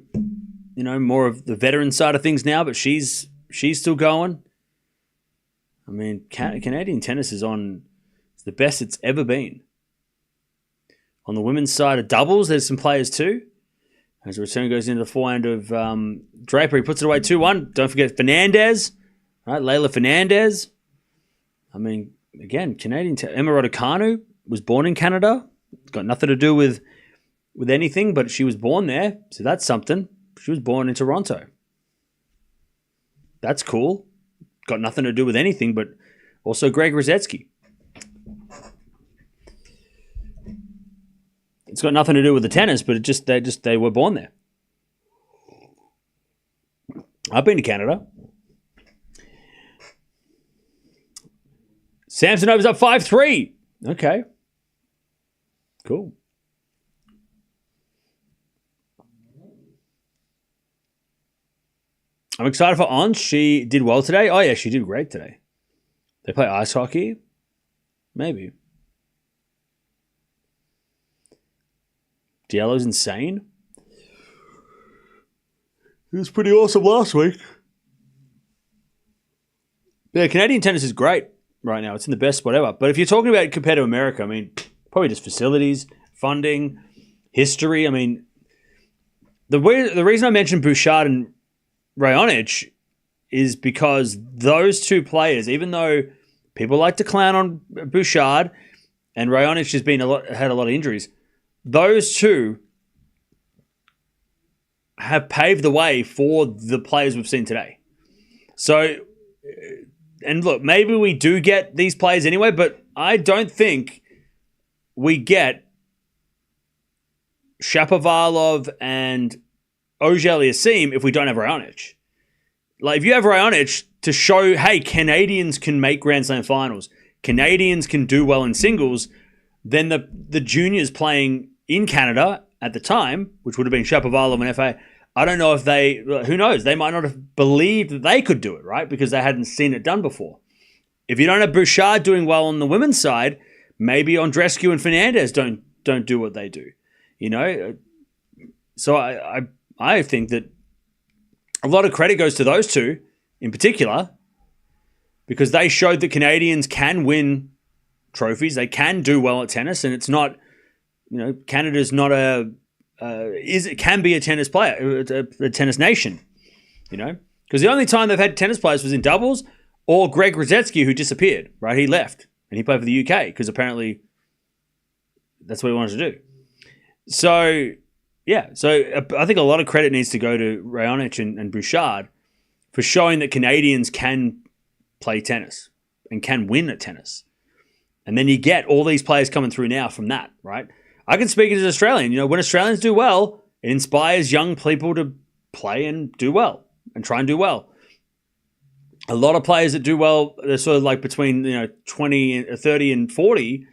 you know, more of the veteran side of things now, but she's still going. I mean, Canadian tennis is on the best it's ever been. On the women's side of doubles, there's some players too. As the return goes into the forehand of Draper, he puts it away 2-1. Don't forget Fernandez, right? Leylah Fernandez. I mean, again, Emma Raducanu was born in Canada. Got nothing to do with anything, but she was born there, so that's something. She was born in Toronto. That's cool. Got nothing to do with anything, but also Greg Rosetsky. It's got nothing to do with the tennis, but they were born there. I've been to Canada. Samsonova's up 5-3. Okay. Cool. I'm excited for Ons. She did well today. Oh, yeah, she did great today. They play ice hockey? Maybe. Diallo's insane. He was pretty awesome last week. Yeah, Canadian tennis is great right now. It's in the best spot ever. But if you're talking about compared to America, I mean, probably just facilities, funding, history. I mean, the reason I mentioned Bouchard and Raonic is because those two players, even though people like to clown on Bouchard and Raonic has had a lot of injuries, those two have paved the way for the players we've seen today. So, and look, maybe we do get these players anyway, but I don't think we get Shapovalov and Auger-Aliassime if we don't have Raonic. Like, if you have Raonic to show, hey, Canadians can make Grand Slam finals, Canadians can do well in singles, then the juniors playing in Canada at the time, which would have been Shapovalov and FA, I don't know if who knows, they might not have believed that they could do it, right? Because they hadn't seen it done before. If you don't have Bouchard doing well on the women's side, maybe Andreescu and Fernandez don't do what they do, you know? So I think that a lot of credit goes to those two in particular because they showed that Canadians can win trophies. They can do well at tennis, and it's not, you know, Canada's not it can be a tennis player, a tennis nation, you know? Because the only time they've had tennis players was in doubles or Greg Rosetsky, who disappeared, right? He left and he played for the UK because apparently that's what he wanted to do. So, yeah. So I think a lot of credit needs to go to Raonic and Bouchard for showing that Canadians can play tennis and can win at tennis. And then you get all these players coming through now from that, right? I can speak as an Australian. You know, when Australians do well, it inspires young people to play and do well and try and do well. A lot of players that do well, they're sort of like between 30 and 40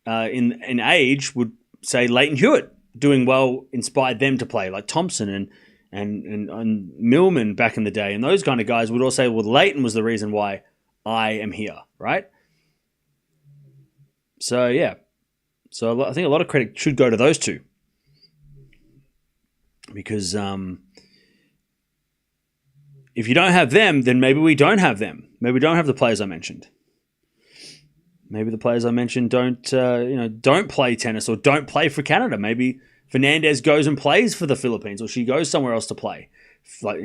in age would say Leighton Hewitt doing well inspired them to play, like Thompson and Millman back in the day. And those kind of guys would all say, well, Leighton was the reason why I am here, right? So, yeah. So I think a lot of credit should go to those two. Because if you don't have them, then maybe we don't have them. Maybe we don't have the players I mentioned. Maybe the players I mentioned don't play tennis or don't play for Canada. Maybe Fernandez goes and plays for the Philippines, or she goes somewhere else to play. Like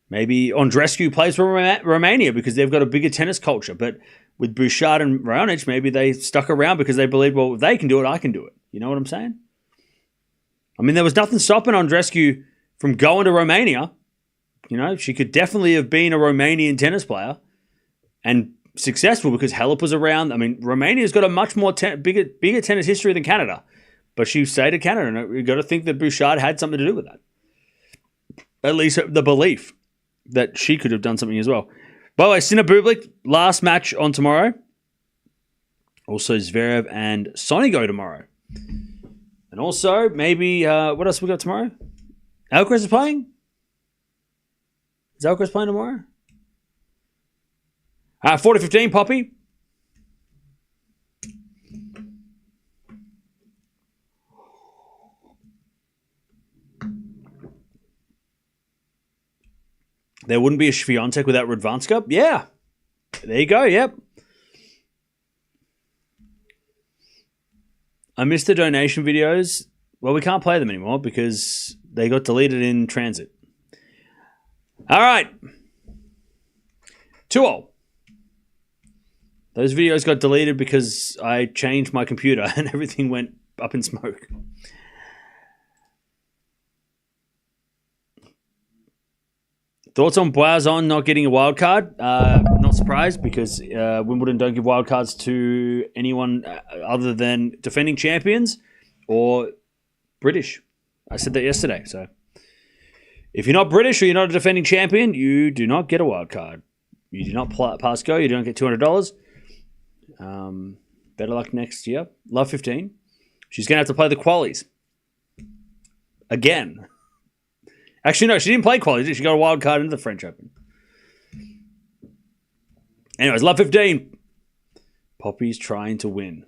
maybe Andreescu plays for Romania because they've got a bigger tennis culture. But with Bouchard and Raonic, maybe they stuck around because they believed, well, if they can do it, I can do it. You know what I'm saying? I mean, there was nothing stopping Andreescu from going to Romania. You know, she could definitely have been a Romanian tennis player and successful because Halep was around. I mean, Romania's got a much more bigger tennis history than Canada, but she stayed at Canada, and you've got to think that Bouchard had something to do with that. At least the belief that she could have done something as well. By the way, Sinner Bublik, last match on tomorrow. Also, Zverev and Sonny go tomorrow. And also, maybe, what else we got tomorrow? Alcaraz is playing? Is Alcaraz playing tomorrow? 40-15, Poppy. There wouldn't be a Swiatek without Radwanska? Yeah. There you go, yep. I missed the donation videos. Well, we can't play them anymore because they got deleted in transit. All right. 2-0. Those videos got deleted because I changed my computer and everything went up in smoke. Thoughts on Boison not getting a wild card? Not surprised because Wimbledon don't give wild cards to anyone other than defending champions or British. I said that yesterday. So if you're not British or you're not a defending champion, you do not get a wild card. You do not pass go. You don't get $200. Better luck next year. Love 15. She's going to have to play the qualies. Again. Actually, no, she didn't play qualies. She got a wild card into the French Open. Anyways, love 15. Poppy's trying to win.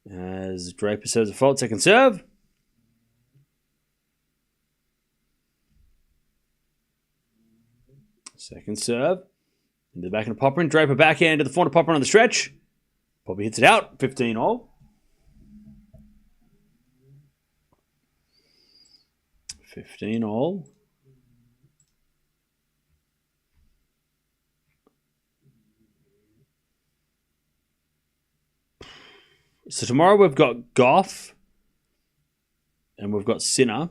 As Draper serves a fault, second serve. Second serve. Into the back of Popyrin. Draper backhand to the front of Popyrin on the stretch. Poppy hits it out. 15-all. 15-all. So tomorrow we've got Gauff and we've got Sinner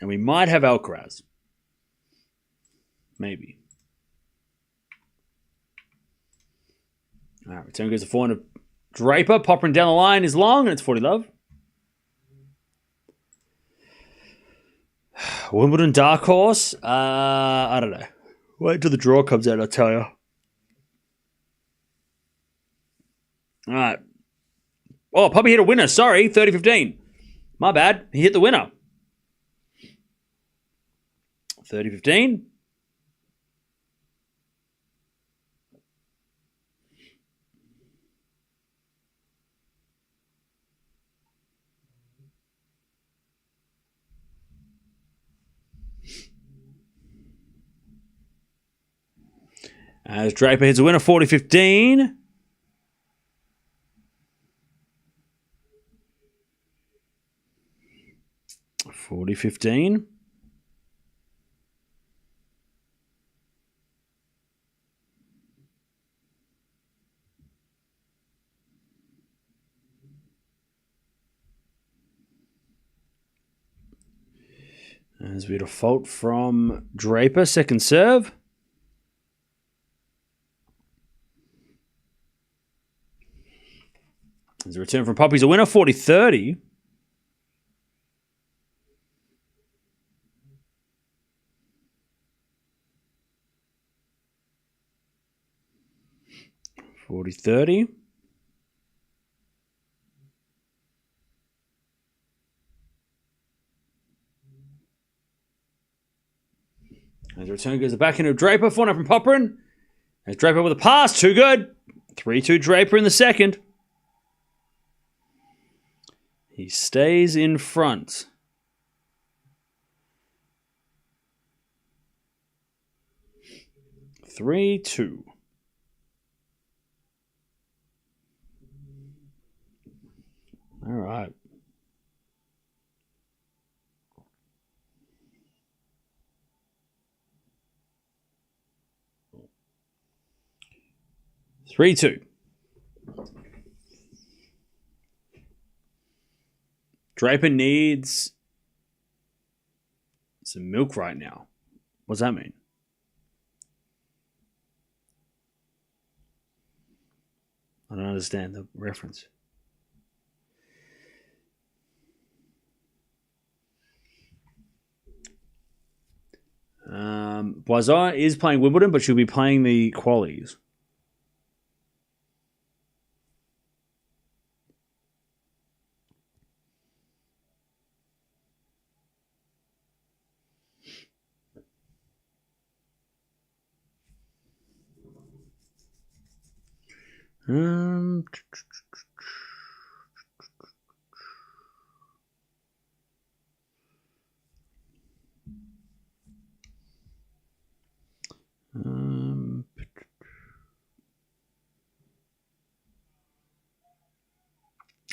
and we might have Alcaraz. Maybe. All right, return goes to forehand of Draper. Popyrin down the line is long and it's 40 love. Wimbledon dark horse? I don't know. Wait till the draw comes out, I'll tell you. All right. Oh, Poppy hit a winner. Sorry, 30-15. My bad. He hit the winner. 30-15. As Draper hits a winner, 40-15. As we default from Draper, second serve. As a return from Poppy's a winner, 40-30. As the return goes the back end of Draper, 4-0 from Popyrin. As Draper with a pass, too good. 3-2 Draper in the second. He stays in front. Three-two. All right. Three-two. Draper needs some milk right now. What does that mean? I don't understand the reference. Boison is playing Wimbledon, but she'll be playing the qualies.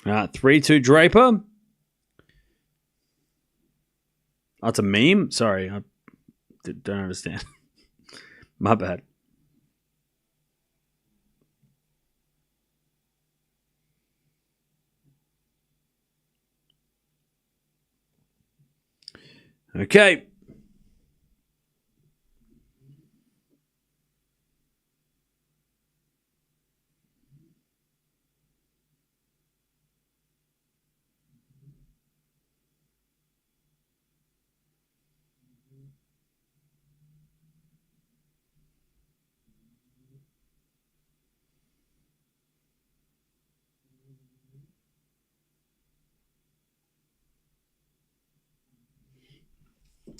All right, 3-2 Draper. Oh, it's a meme? Sorry, I don't understand. My bad. Okay.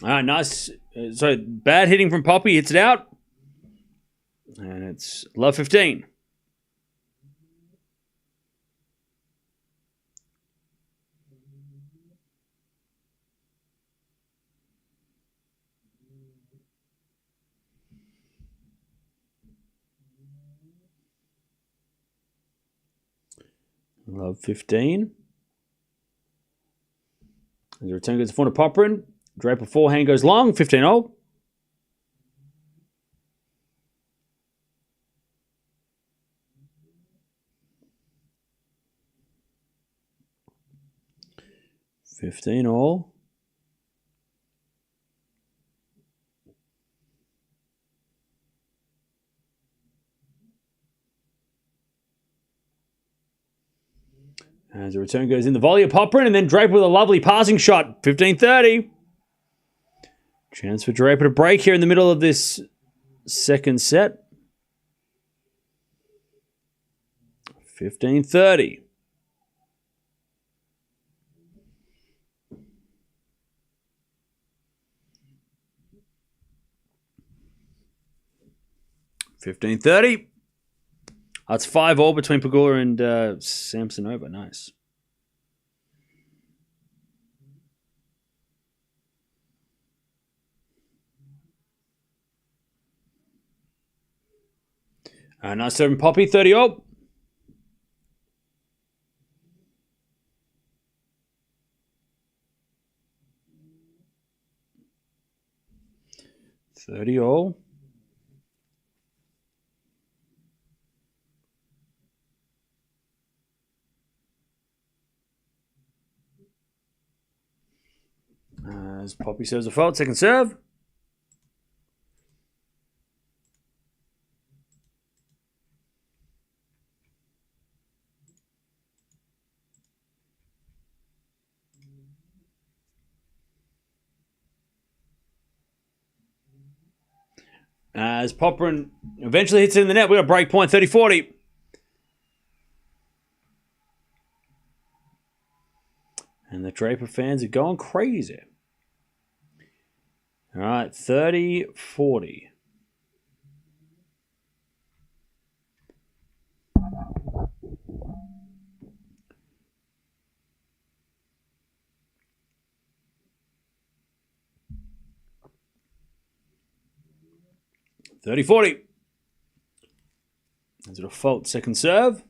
All right, nice. So bad hitting from Poppy, hits it out. And it's love 15. Love 15. As the return goes to front of Popyrin. Draper forehand goes long, 15-0. As the return goes in the volley of Popyrin, and then Draper with a lovely passing shot, 15-30. Chance for Draper to break here in the middle of this second set. 15-30. That's 5-all between Pegula and Samsonova. Nice. Nice serving Poppy, 30-all. As Poppy serves a fault, second serve. As Popyrin eventually hits it in the net, we got a break point, 30-40. And the Draper fans are going crazy. All right, 30-40. There's a fault, second serve.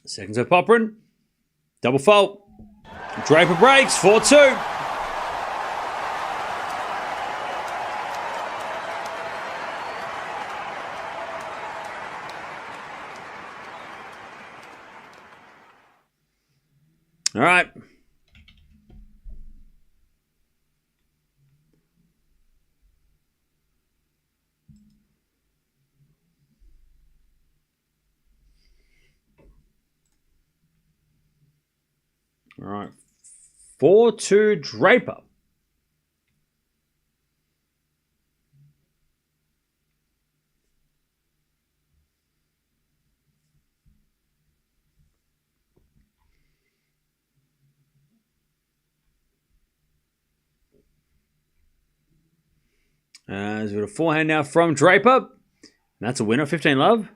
Second serve, Popyrin. Double fault. Draper breaks, 4-2. All right. All right. 4-2 Draper. As we've got a forehand now from Draper. And that's a winner, 15-love.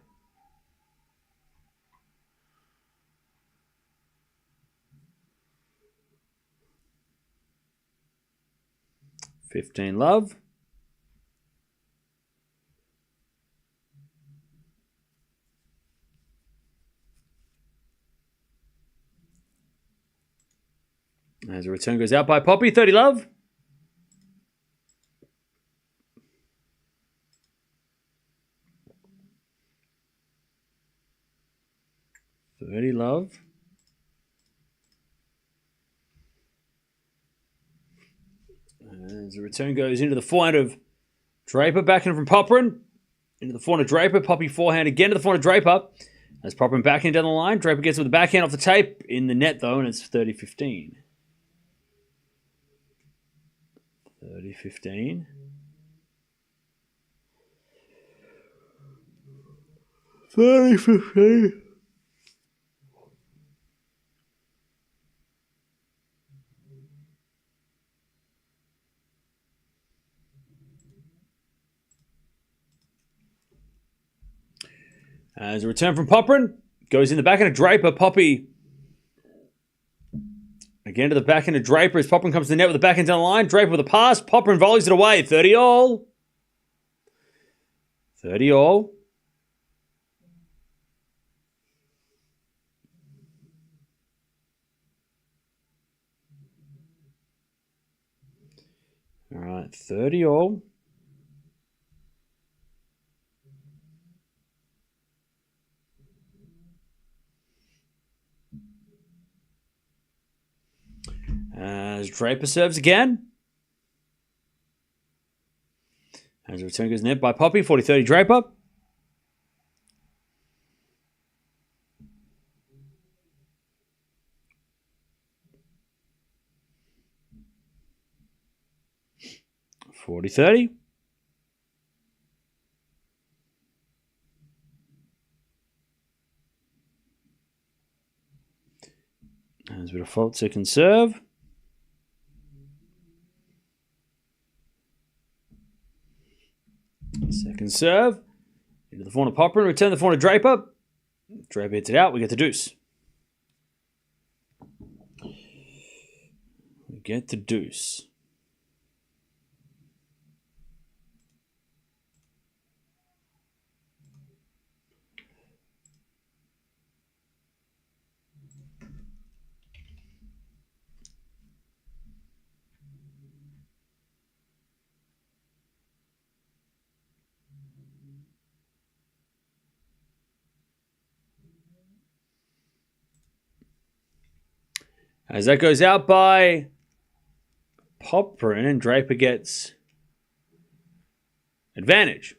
As a return goes out by Poppy, 30-love. As the return goes into the forehand of Draper, backhand from Popyrin. Into the forehand of Draper, Poppy forehand again to the forehand of Draper. As Popyrin backhand down the line, Draper gets with the backhand off the tape in the net though, and it's 30-15. 30-15. 30-15. As a return from Popyrin, goes in the backhand of Draper. Poppy again to the backhand of Draper as Popyrin comes to the net with the backhand down the line. Draper with a pass. Popyrin volleys it away. 30-all. 30-all. All right, 30-all. As Draper serves again. As the return goes net by Poppy, 40-30 Draper. 40-30. There's a bit of fault, second serve. Second serve. Into the forehand of Popyrin. Return the forehand of Draper. Draper hits it out. We get the deuce. We get the deuce. As that goes out by Popyrin, and Draper gets advantage.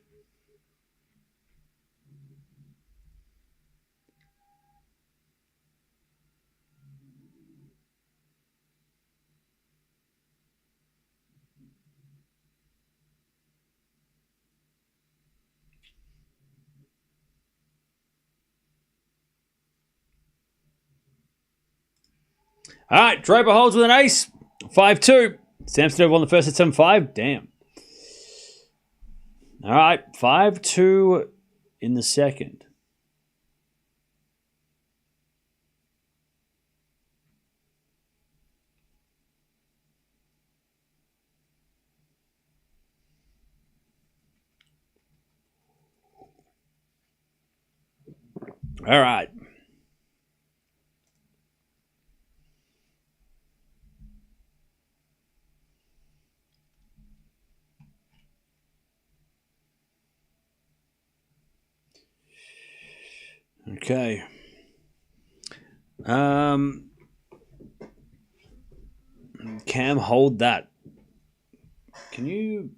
All right, Draper holds with an ace. 5-2. Samsonova won the first at 7-5. Damn. All right, 5-2 in the second. All right. Okay. Cam, hold that. Can you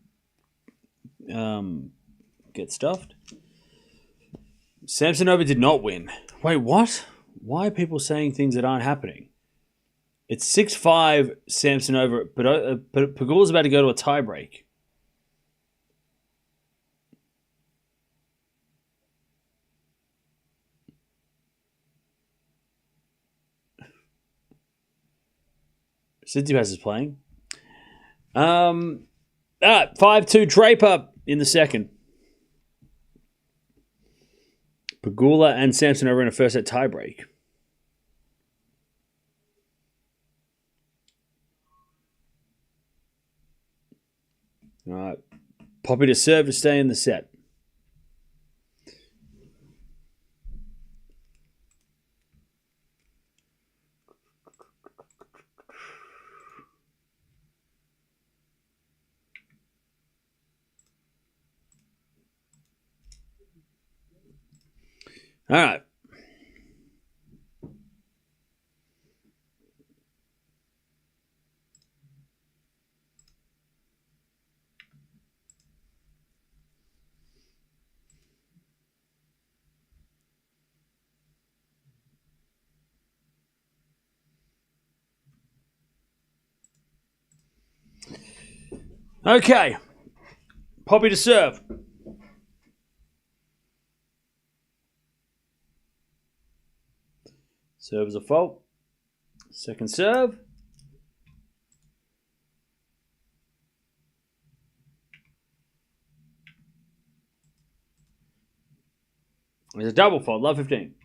get stuffed? Samsonova did not win. Wait, what? Why are people saying things that aren't happening? It's 6-5 Samsonova, but Pegula's about to go to a tiebreak. Tsitsipas is playing. 5-2 Draper in the second. Pegula and Samsonova in a first set tiebreak. All right. Poppy to serve to stay in the set. All right. Okay. Poppy to serve. Serve is a fault. Second serve. There's a double fault. Love 15.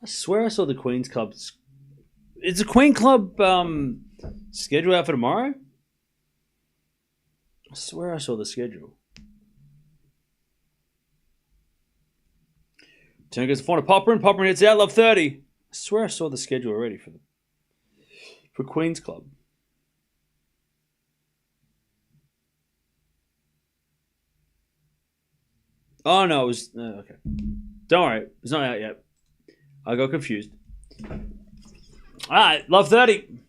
I swear I saw the Queens Club. Is the Queen Club schedule out for tomorrow? I swear I saw the schedule. Turn goes to front of Popyrin. Popyrin hits out. Love 30. I swear I saw the schedule already for Queens Club. Oh no, it was okay. Don't worry, it's not out yet. I got confused. All right, love 30.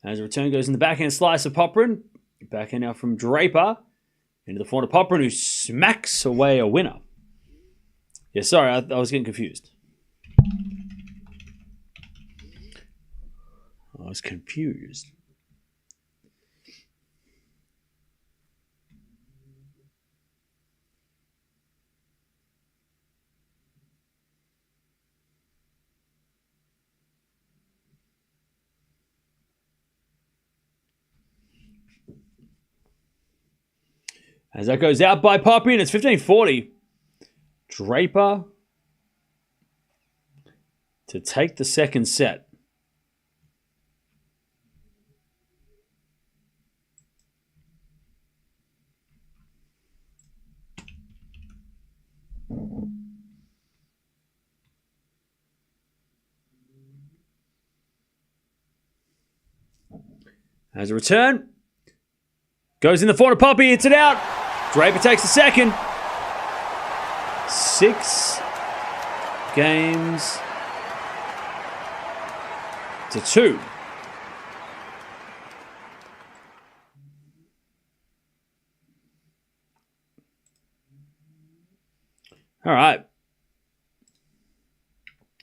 As the return goes in the backhand slice of Popyrin. Backhand now from Draper. Into the front of Popyrin, who smacks away a winner. Yeah, sorry, I was getting confused. I was confused. As that goes out by Popyrin, it's 15-40. Draper to take the second set. As a return, goes in the forehand of Poppy, hits it out. Draper takes the second. 6 games to 2. All right.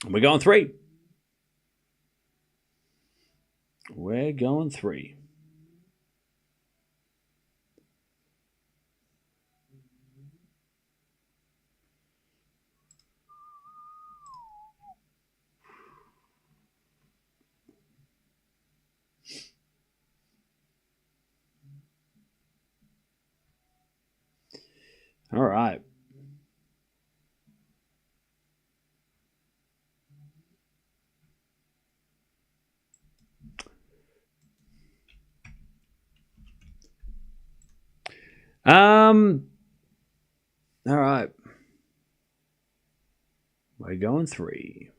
We're going 3. We're going 3. All right. All right. We're going 3.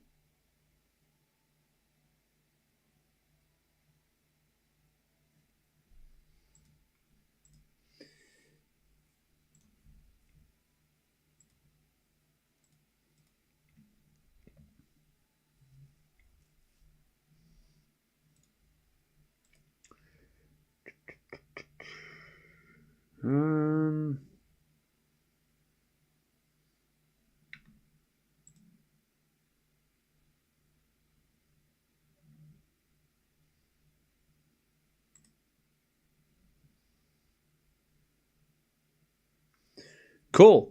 Cool.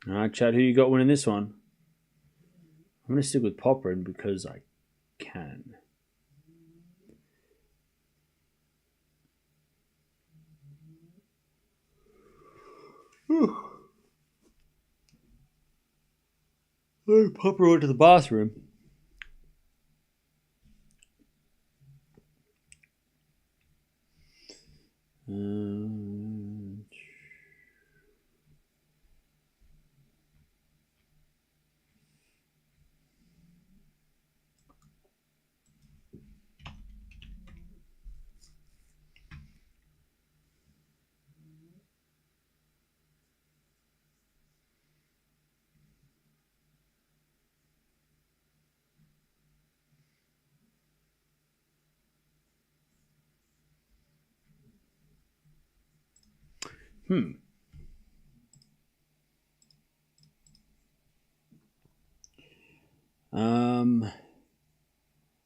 All right, Chad, who you got winning this one? I'm going to stick with Popyrin because I can. Oh, Popyrin went to the bathroom.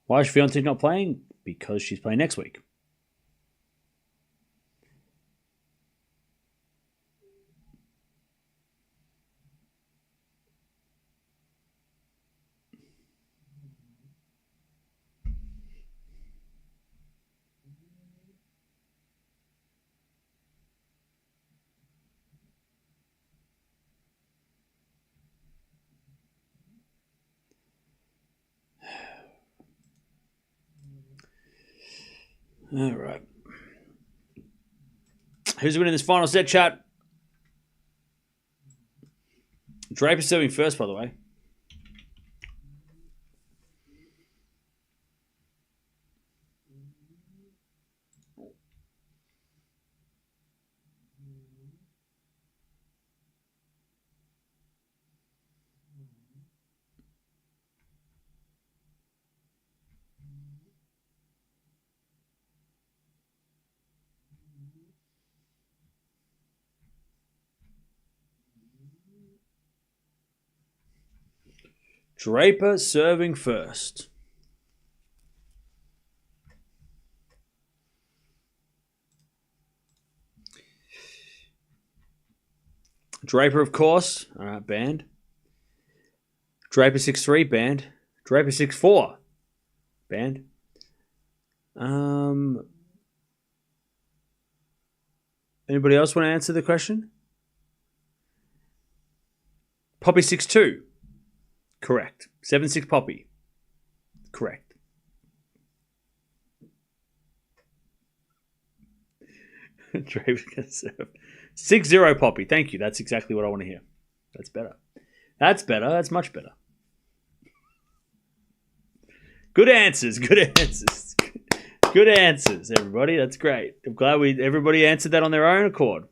Why is Fiance not playing? Because she's playing next week. All right. Who's winning this final set, chat? Draper serving first, by the way. Draper serving first. Draper, of course. All right, banned. Draper 6-3, banned. Draper 6-4, banned. Anybody else want to answer the question? Poppy 6-2. Correct. 7-6 Poppy. Correct. Draper can serve. 6-0 Poppy. Thank you. That's exactly what I want to hear. That's better. That's better. That's much better. Good answers. Good answers. Good answers, everybody. That's great. I'm glad everybody answered that on their own accord.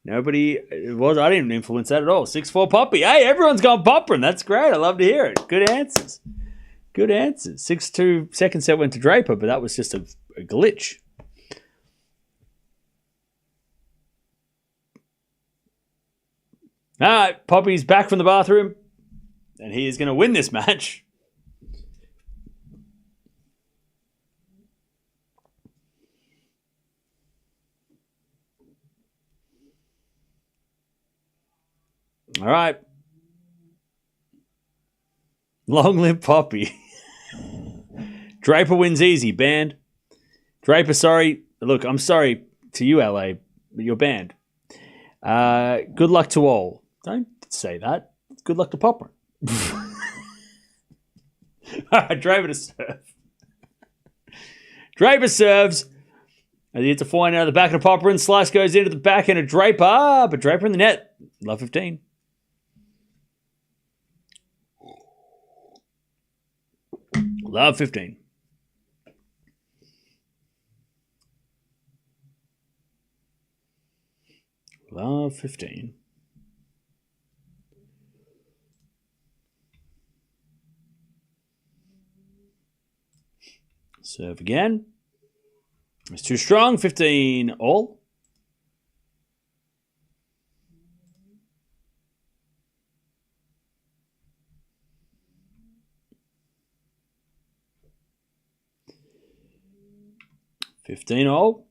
I didn't influence that at all. 6-4 Poppy. Hey, everyone's gone Popyrin. That's great. I love to hear it. Good answers. Good answers. 6-2 second set went to Draper, but that was just a glitch. All right, Poppy's back from the bathroom, and he is going to win this match. All right. Long live Poppy. Draper wins easy. Banned. Draper, sorry. Look, I'm sorry to you, LA, but you're banned. Good luck to all. Don't say that. Good luck to Popyrin. All right, Draper to serve. Draper serves. As he hits a forehand out of the back of Popyrin. Slice goes into the backhand of Draper, but Draper in the net. Love 15. Love 15. Love 15. Serve again. It's too strong. 15 all. $15 all.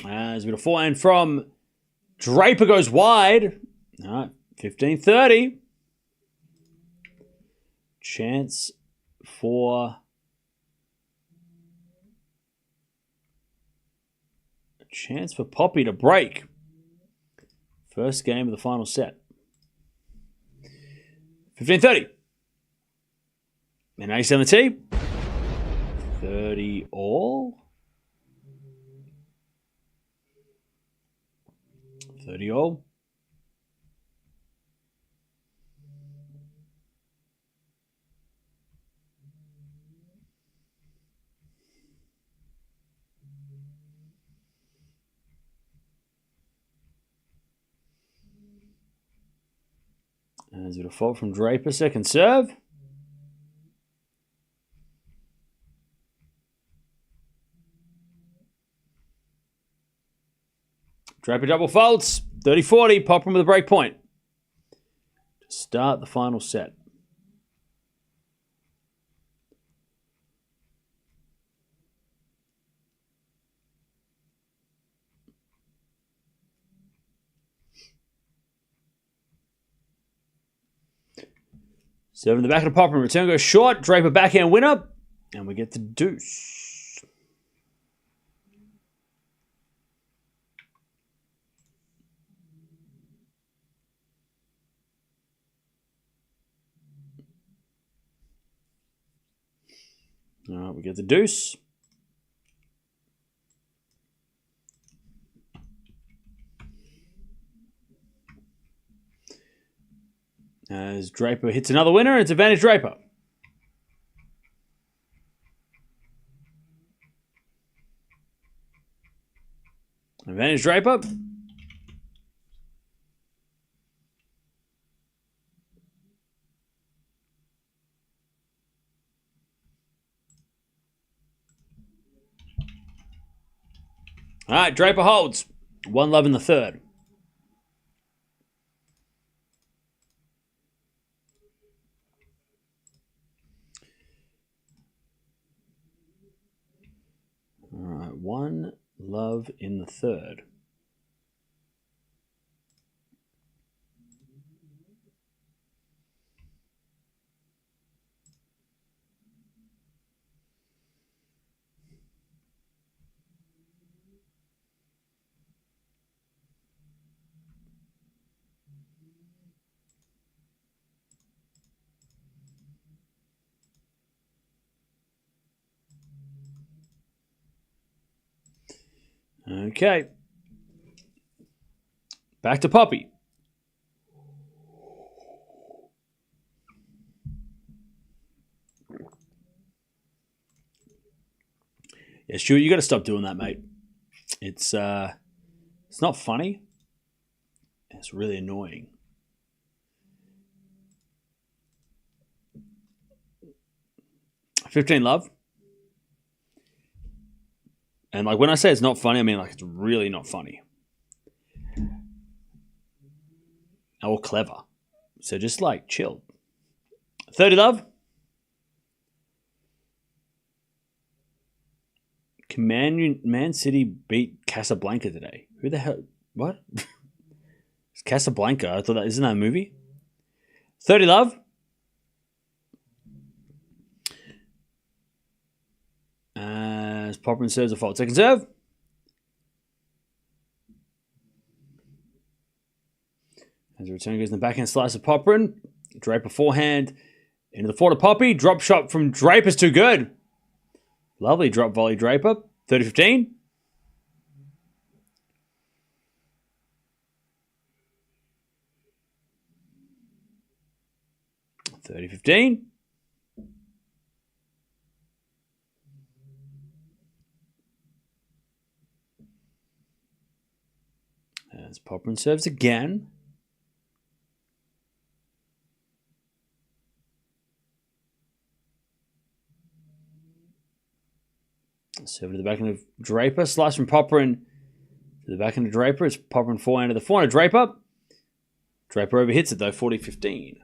There's a bit of forehand from Draper goes wide. All right, 15-30. Chance for Poppy to break. First game of the final set. 15-30. And ace on the tee. 30 all. 30 all. And there's a fault from Draper, second serve. Draper double faults. 30-40. Popyrin with a break point. To start the final set. Serve in the back of the Popyrin. Return goes short. Draper backhand winner. And we get the deuce. All right, we get the deuce. As Draper hits another winner, it's advantage Draper. Advantage Draper. All right, Draper holds. 1-love in the third. All right, 1-love in the third. Okay. Back to Poppy. Yeah, Stuart, you got to stop doing that, mate. It's not funny. It's really annoying. $15-love. And like when I say it's not funny, I mean like it's really not funny. Or clever. So just like chill. 30-love. Can Man City beat Casablanca today? Who the hell? What? It's Casablanca. I thought that isn't that a movie? 30-love. As Popyrin serves a fault. Second serve. As the return goes in the backhand slice of Popyrin. Draper forehand. Into the forward of Poppy. Drop shot from Draper's too good. Lovely drop volley, Draper. 30-15. As Popyrin serves again. Serve to the backhand of Draper. Slice from Popyrin to the backhand of Draper. It's Popyrin forehand to the forehand of Draper. Draper overhits it though, 40-15.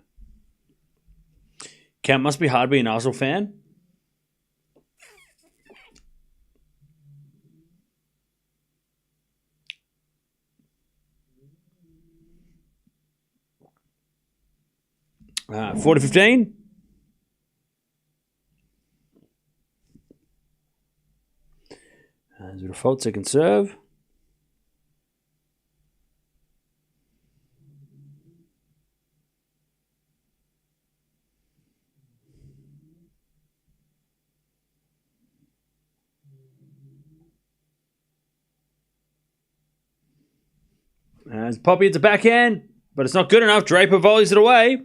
Camp must be hard to be an Arsenal fan. All right, 40-15. As a default second serve. As Poppy hits a backhand, but it's not good enough. Draper volleys it away.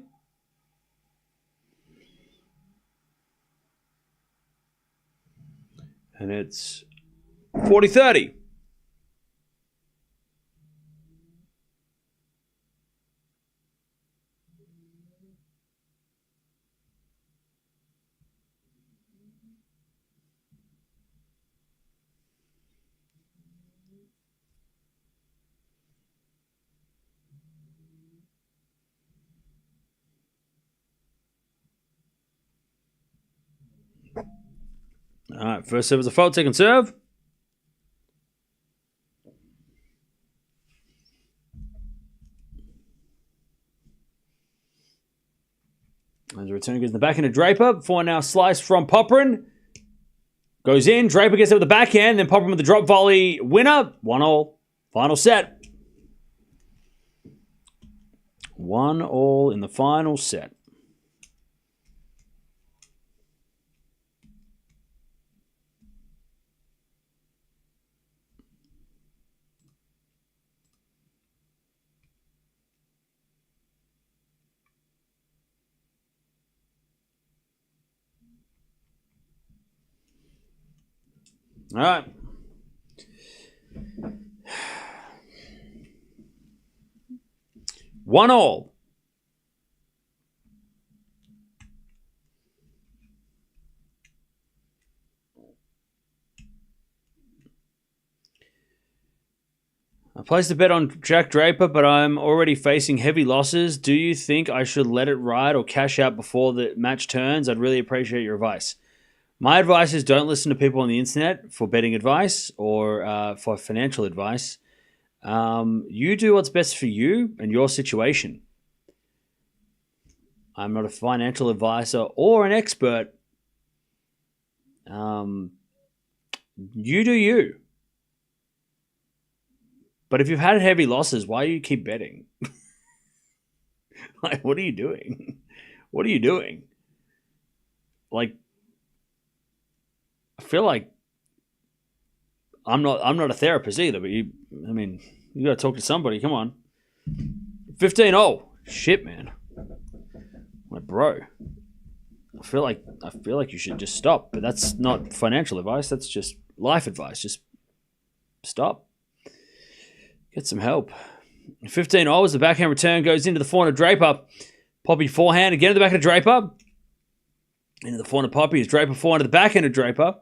And it's 40-30. All right, first serve was a fault, second serve. As the return goes in the backhand of Draper. Forehand now slice from Popyrin. Goes in. Draper gets it with the backhand. Then Popyrin with the drop volley winner. 1-all. Final set. 1-all in the final set. All right. One all. placed a bet on Jack Draper, but I'm already facing heavy losses. Do you think I should let it ride or cash out before the match turns? I'd really appreciate your advice. My advice is don't listen to people on the internet for betting advice or for financial advice. You do what's best for you and your situation. I'm not a financial advisor or an expert. You do you. But if you've had heavy losses, why do you keep betting? Like, what are you doing? What are you doing? Like, I feel like I'm not a therapist either, but you got to talk to somebody. Come on. 15-0. Shit, man. My bro. I feel like you should just stop, but that's not financial advice. That's just life advice. Just stop. Get some help. 15-0 as the backhand return goes into the forehand of Draper. Poppy forehand again at the back of Draper. Into the forehand of Poppy as Draper forehand to the backhand of Draper.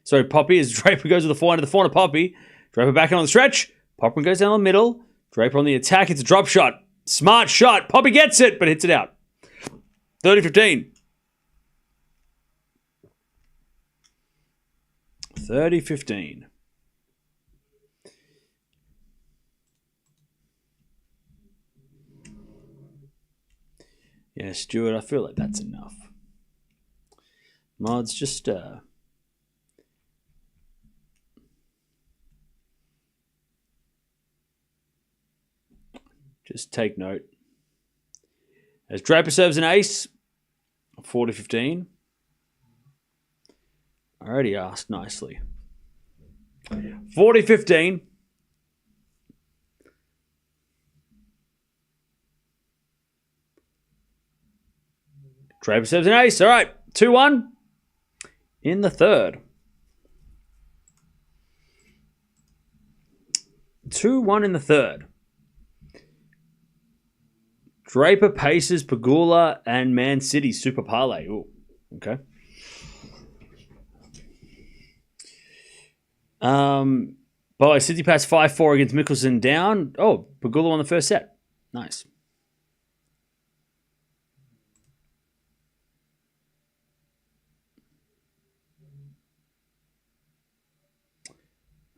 Sorry, Poppy as Draper goes to the forehand of Poppy. Draper backhand on the stretch. Popyrin goes down the middle. Draper on the attack. It's a drop shot. Smart shot. Poppy gets it, but hits it out. 30-15. 30-15. Yeah, Stuart, I feel like that's enough. Mods, just take note. As Draper serves an ace, 40-15. I already asked nicely. 40-15. Draper serves an ace. All right, 2-1 in the third. 2-1 in the third. Draper paces Pegula and Man City Super Parlay. Ooh, okay. By the way, City passed 5-4 against Mickelson down. Oh, Pegula won the first set. Nice.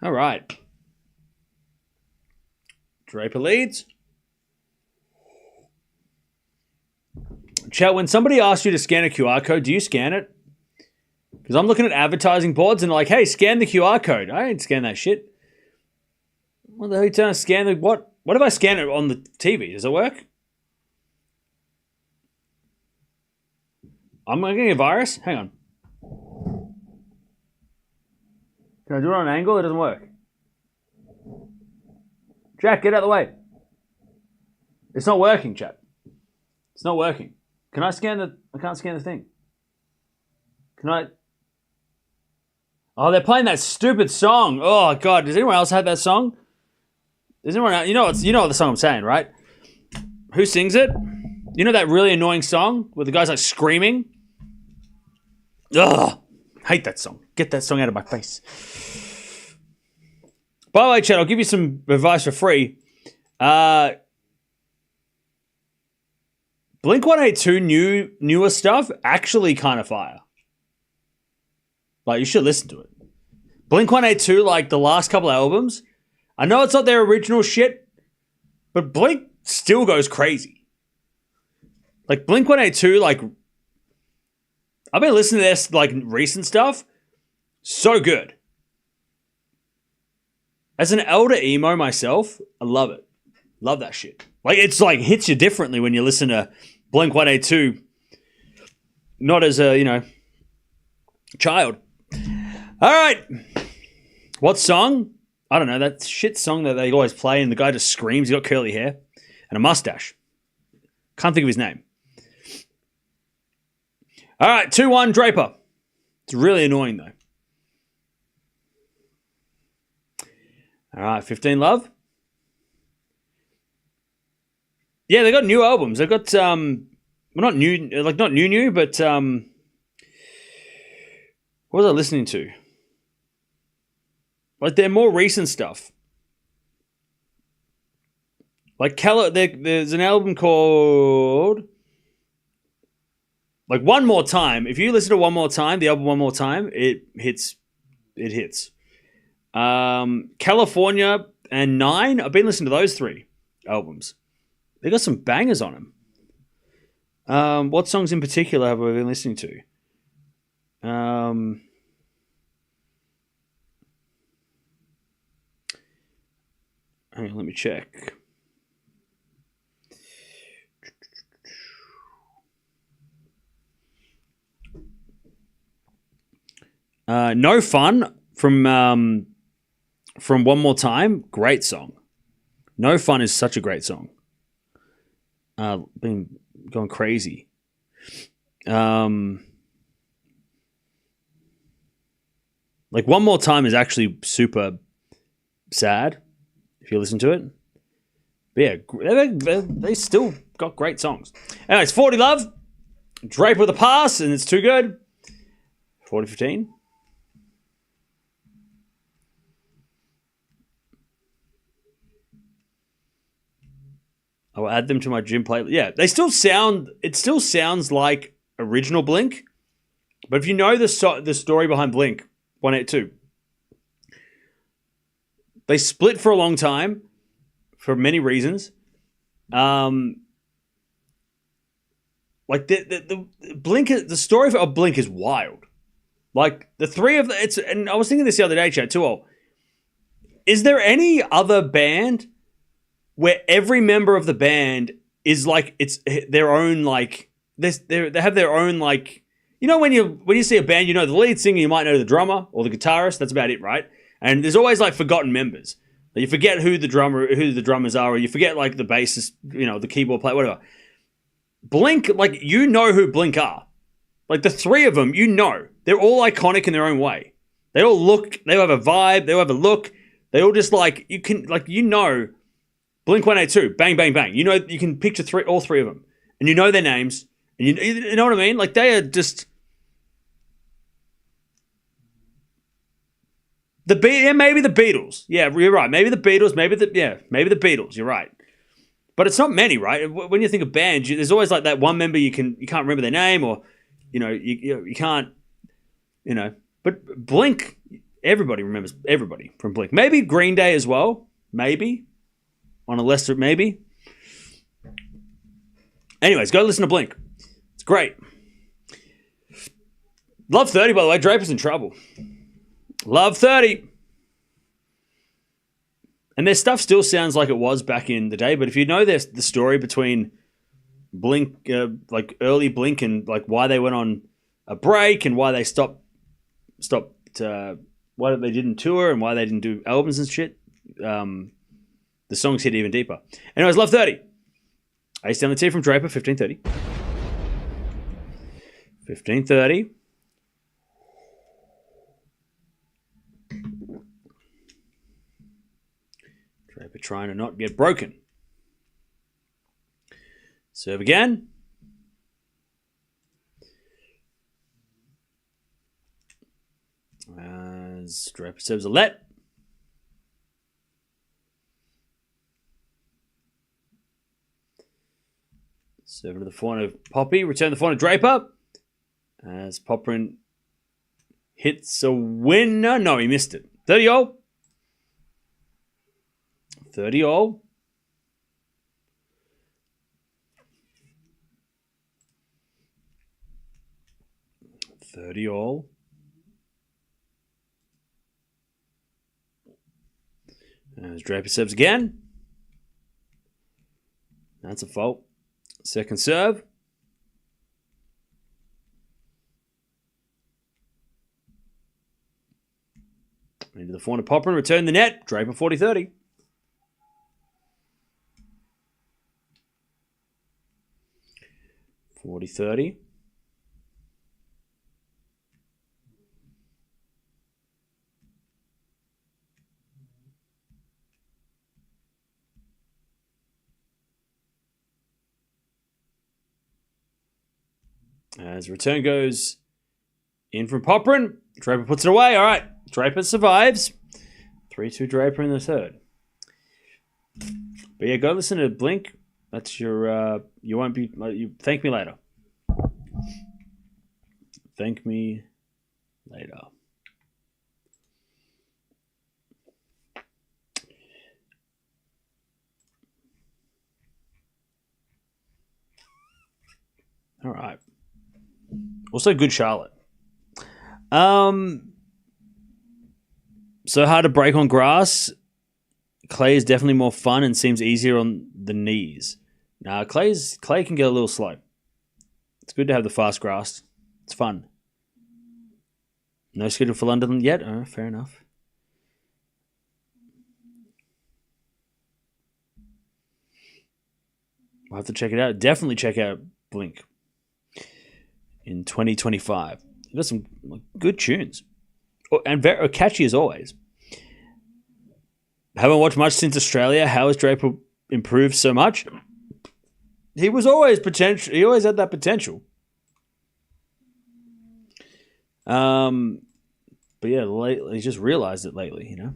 All right. Draper leads. Chat, when somebody asks you to scan a QR code, do you scan it? Because I'm looking at advertising boards and they're like, hey, scan the QR code. I ain't scan that shit. What the hell are you trying to scan the what? What if I scan it on the TV? Does it work? I'm getting a virus? Hang on. Can I do it on an angle? It doesn't work. Jack, get out of the way. It's not working, chat. It's not working. Can I scan the... I can't scan the thing. Can I... Oh, they're playing that stupid song. Oh, God. Does anyone else have that song? Does anyone else... You know what the song I'm saying, right? Who sings it? You know that really annoying song where the guy's like screaming? Ugh. Hate that song. Get that song out of my face. By the way, Chad, I'll give you some advice for free. Blink-182 newer stuff actually kind of fire. Like, you should listen to it. Blink-182, like the last couple of albums, I know it's not their original shit, but Blink still goes crazy. Like, Blink-182, like, I've been listening to this, like, recent stuff. So good. As an elder emo myself, I love it. Love that shit. Like, it's like hits you differently when you listen to Blink-182. Not as a, child. All right. What song? I don't know. That shit song that they always play and the guy just screams. He's got curly hair and a mustache. Can't think of his name. All right. 2-1 Draper. It's really annoying, though. All right. 15 Love. Yeah, they got new albums. They've got not new, but what was I listening to? Like, they're more recent stuff. Like there's an album called like One More Time. If you listen to One More Time, the album One More Time, it hits. It hits. California and Nine. I've been listening to those 3 albums. They got some bangers on them. What songs in particular have I been listening to? Hang on, let me check. No Fun from One More Time. Great song. No Fun is such a great song. Been going crazy. Like One More Time is actually super sad if you listen to it. But yeah, they still got great songs. Anyways, 40 Love. Draper with a pass, and it's too good. 40-15. I will add them to my gym playlist. Yeah, it still sounds like original Blink. But if you know the story behind Blink 182, they split for a long time for many reasons. Like the Blink, the story of Blink is wild. Like the 3 of it's, and I was thinking this the other day, chat too. Is there any other band where every member of the band is like it's their own like they have their own like, you know, when you see a band, you know the lead singer, you might know the drummer or the guitarist. That's about it, right? And there's always like forgotten members. You forget who the drummers are, or you forget like the bassist, you know, the keyboard player, whatever. Blink, like you know who Blink are. Like the 3 of them, you know, they're all iconic in their own way. They all look, they all have a vibe, they all have a look. They all just like you can like you know. Blink 182, bang, bang, bang. You know, you can picture all 3 of them. And you know their names. And you know what I mean? Like, they are just... maybe the Beatles. Yeah, you're right. Maybe the Beatles, maybe the Beatles. You're right. But it's not many, right? When you think of bands, there's always like that one member you can't remember their name, or, you know, you can't, you know. But Blink, everybody remembers everybody from Blink. Maybe Green Day as well. Maybe. On a lesser, maybe. Anyways, go listen to Blink. It's great. Love 30, by the way. Draper's in trouble. Love 30. And their stuff still sounds like it was back in the day, but if you know the story between Blink, like early Blink, and like why they went on a break and why they stopped, why they didn't tour and why they didn't do albums and shit, the songs hit even deeper. Anyways, Love 30. Ace down the tee from Draper, 15-30. 15-30. Draper trying to not get broken. Serve again. As Draper serves a let. Serve to the forehand of Poppy. Return the forehand of Draper. As Popyrin hits a winner. No, he missed it. 30-all. 30-all. 30-all. As Draper serves again. That's a fault. Second serve. Into the forehand of Popyrin. Return the net. Draper 40-30. 40-30. As return goes in from Popyrin, Draper puts it away. All right, Draper survives. 3-2 Draper in the third. But But yeah, go listen to Blink. That's your. You won't be. You thank me later. Thank me later. All right. Also, good Charlotte. So hard to break on grass. Clay is definitely more fun and seems easier on the knees. Now, Clay can get a little slow. It's good to have the fast grass. It's fun. No schedule for London yet? Oh, fair enough. We'll have to check it out. Definitely check out Blink in 2025. He got some good tunes. And very catchy as always. Haven't watched much since Australia. How has Draper improved so much? He was always potential. He always had that potential. But yeah, lately, he's just realized it lately, you know.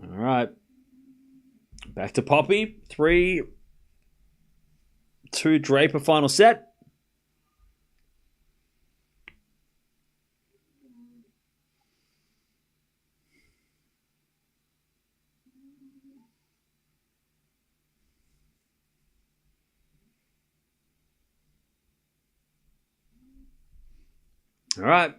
All right. Back to Poppy. 3-2 Draper final set. All right.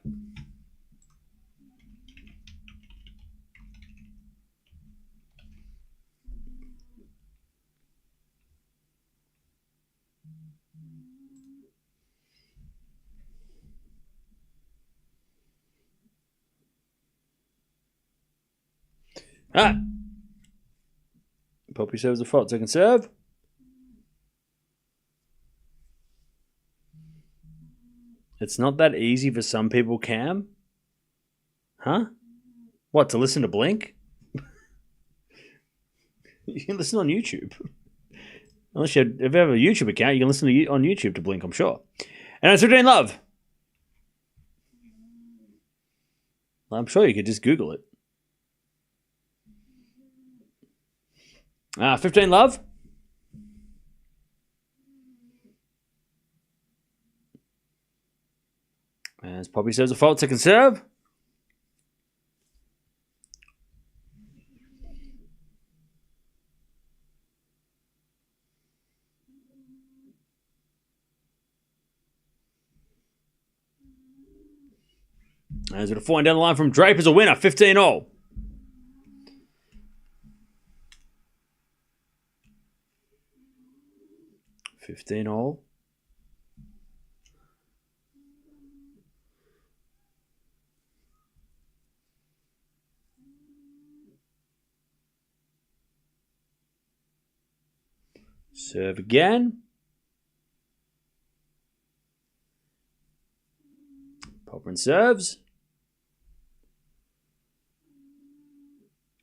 All right. Poppy serves the fault. Second serve. It's not that easy for some people, Cam. Huh? What, to listen to Blink? You can listen on YouTube. Unless if you have a YouTube account, you can listen to on YouTube to Blink, I'm sure. And it's 15 Love. I'm sure you could just Google it. 15 Love. As Poppy serves a fault, second serve. As with a 4 down the line from Draper's a winner, 15-all. $15-all. Serve again. Popyrin serves.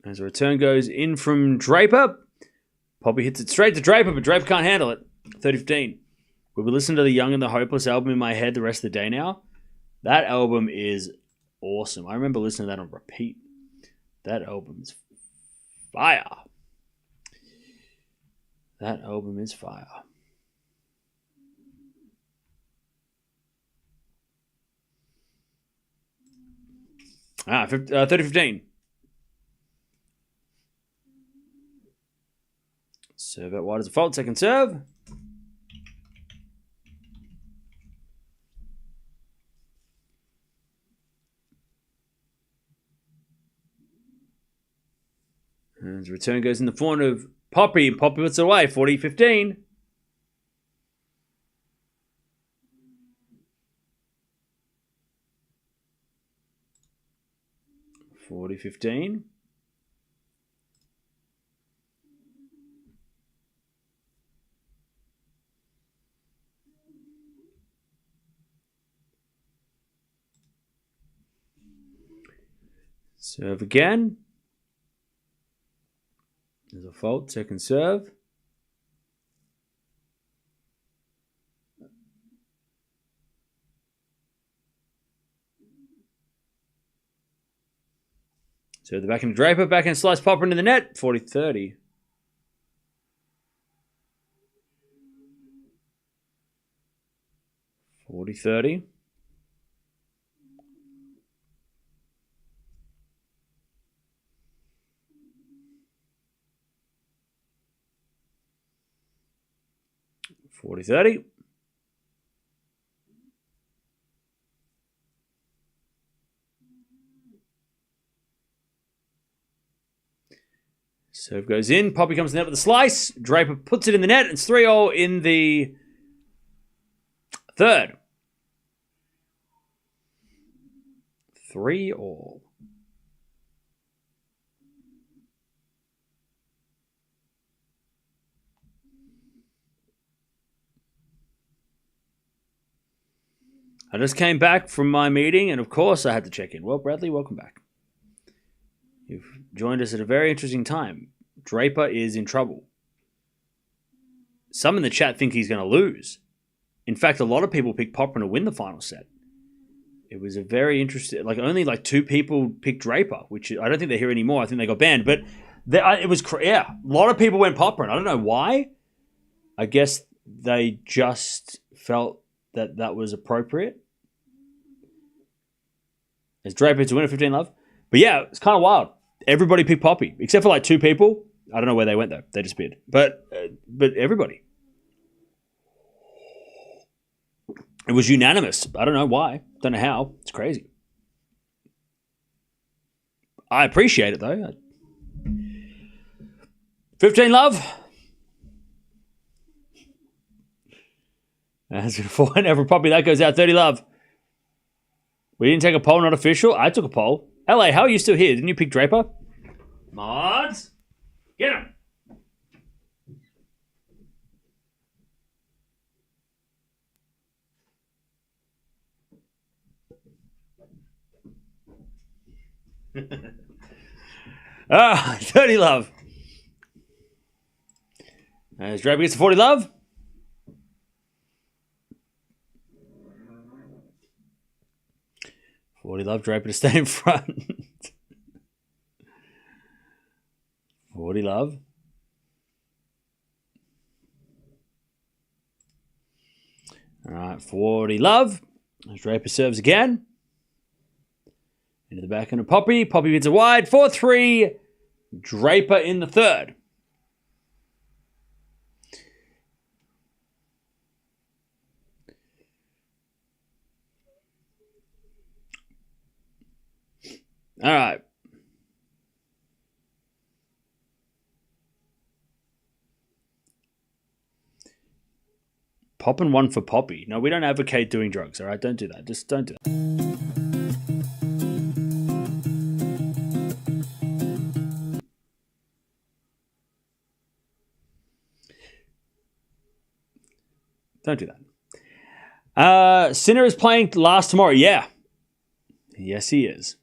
As a return goes in from Draper. Poppy hits it straight to Draper, but Draper can't handle it. 30-15. We'll be listening to the Young and the Hopeless album in my head the rest of the day now. That album is awesome. I remember listening to that on repeat. That album is fire. That album is fire. 30-15. Serve out wide as a fault. Second serve. And the return goes in the form of Poppy. Poppy puts it away. 40-15. Serve again. There's a fault. Second serve. So the back into Draper, back in slice Popyrin into the net. 40-30. 40-30. Serve goes in. Poppy comes to the net with a slice. Draper puts it in the net. It's 3-0 in the third. 3-3. I just came back from my meeting, and of course I had to check in. Well, Bradley, welcome back. You've joined us at a very interesting time. Draper is in trouble. Some in the chat think he's going to lose. In fact, a lot of people picked Popyrin to win the final set. It was a very interesting... only 2 people picked Draper, which I don't think they're here anymore. I think they got banned. But it was... a lot of people went Popyrin. I don't know why. I guess they just felt that was appropriate. As Draper to win at 15-love. But yeah, it's kind of wild. Everybody picked Poppy, except for 2 people. I don't know where they went though. They disappeared. But everybody. It was unanimous. I don't know why. Don't know how. It's crazy. I appreciate it though. 15-love. That's for whenever Poppy that goes out. 30-love. We didn't take a poll, not official. I took a poll. LA, how are you still here? Didn't you pick Draper? Mods, get him. Ah, 30-love. As Draper gets to 40-love. Love Draper to stay in front. 40-love. All right, 40-love. Draper serves again. Into the back end of Poppy. Poppy hits it wide. 4-3. Draper in the third. All right. Poppin' one for Poppy. No, we don't advocate doing drugs, all right? Don't do that. Just don't do that. Don't do that. Sinner is playing last tomorrow. Yeah. Yes, he is.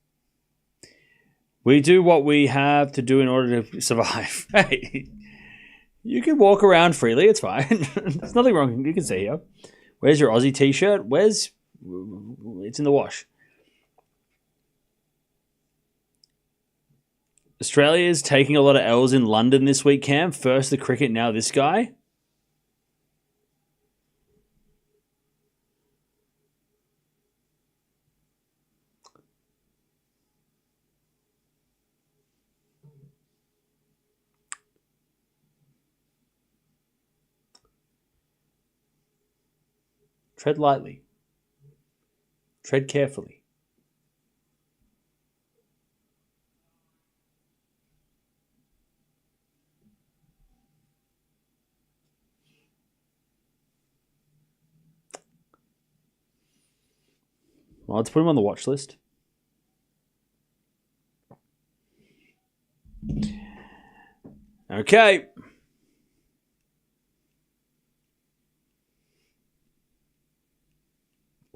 We do what we have to do in order to survive. Hey, you can walk around freely. It's fine. There's nothing wrong. You can see here. Where's your Aussie t-shirt? It's in the wash. Australia is taking a lot of L's in London this week, Cam. First the cricket, now this guy. Tread lightly. Tread carefully. Well, let's put him on the watch list. Okay.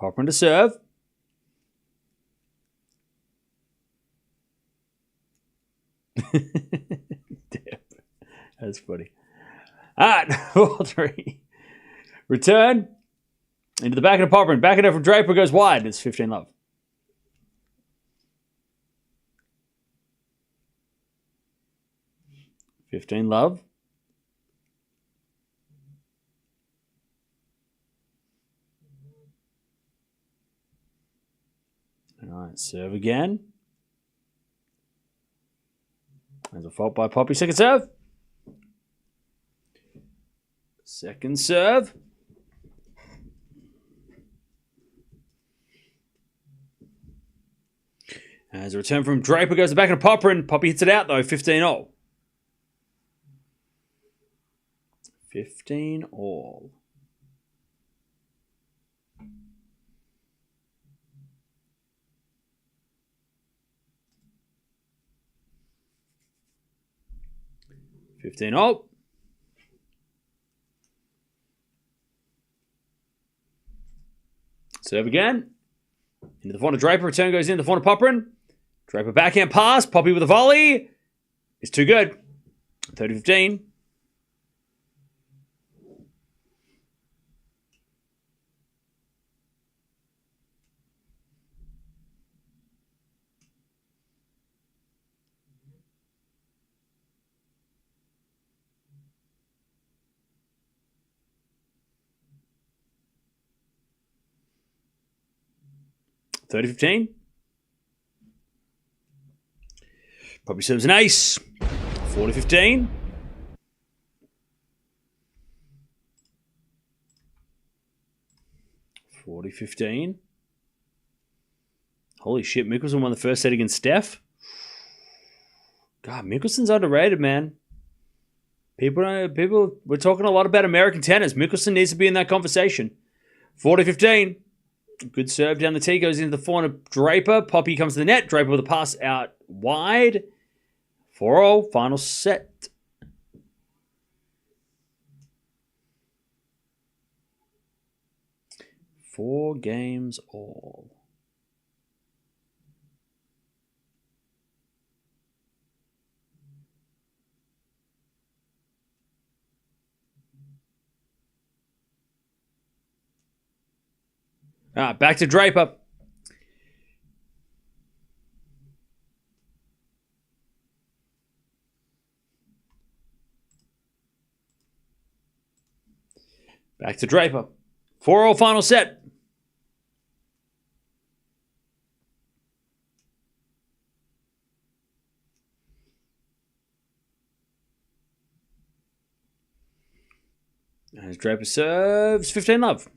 Popyrin to serve. That's funny. All right, 4-3. Return. Into the back of the Popyrin. Back end from Draper goes wide. It's 15-love. 15 love. All right, serve again. There's a fault by Poppy. Second serve. Second serve. As a return from Draper goes back into Popyrin. Poppy hits it out though. 15-all. 15-all. Serve again. Into the corner, Draper. Return goes in the corner, Popyrin. Draper backhand pass. Poppy with a volley. It's too good. 30-15. Poppy serves an ace. 40-15. Holy shit, Mickelson won the first set against Steph. God, Mickelson's underrated, man. People, we're talking a lot about American tennis. Mickelson needs to be in that conversation. 40-15. Good serve down the tee. Goes into the forehand. Draper. Poppy comes to the net. Draper with a pass out wide. 4-all. Final set. Four games all. Back to Draper. Back to Draper. 4-all final set. As Draper serves, 15 love.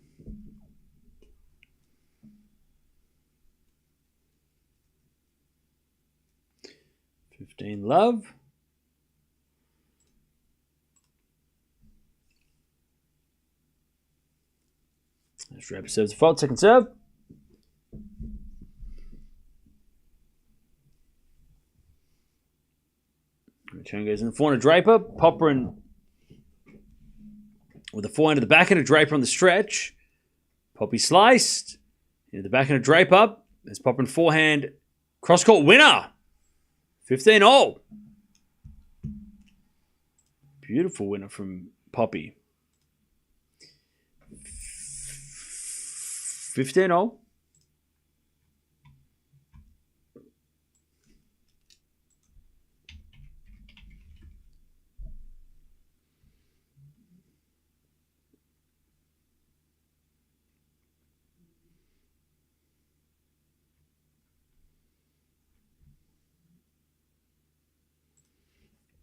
15 love. As Draper serves the fault, second serve. Return goes in the forehand of Draper. Popyrin with the forehand to the backhand of Draper on the stretch. Poppy sliced. Into the backhand of Draper. There's Popyrin forehand. Cross-court winner. 15-all. Beautiful winner from Poppy. 15-all.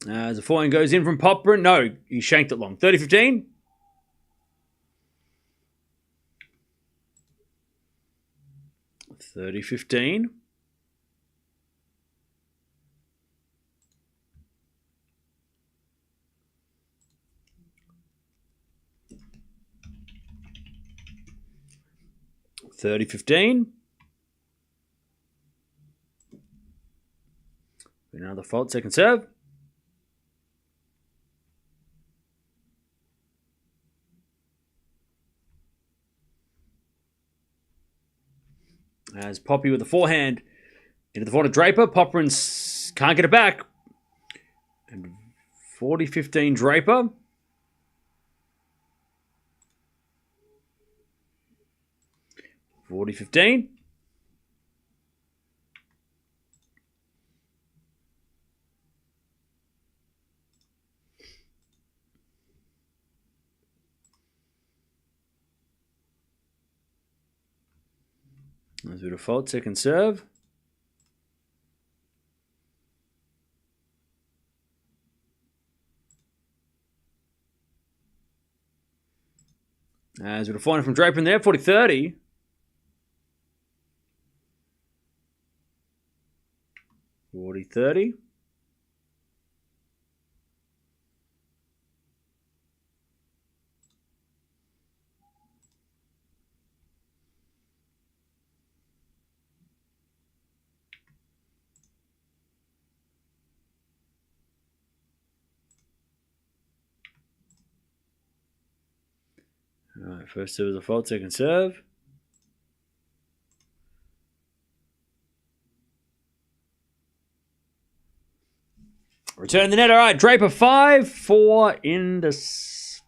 As the forehand goes in from Popyrin. No, he shanked it long. 30-15. 30-15. Another fault, second serve. As Poppy with the forehand into the forehand of Draper. Popyrin can't get it back. And 40-15 Draper. (40-15). As we default, second serve. As we default from Draper in there, 40-30. All right, first serve is a fault, second serve. Return the net. All right, Draper 5-4 in the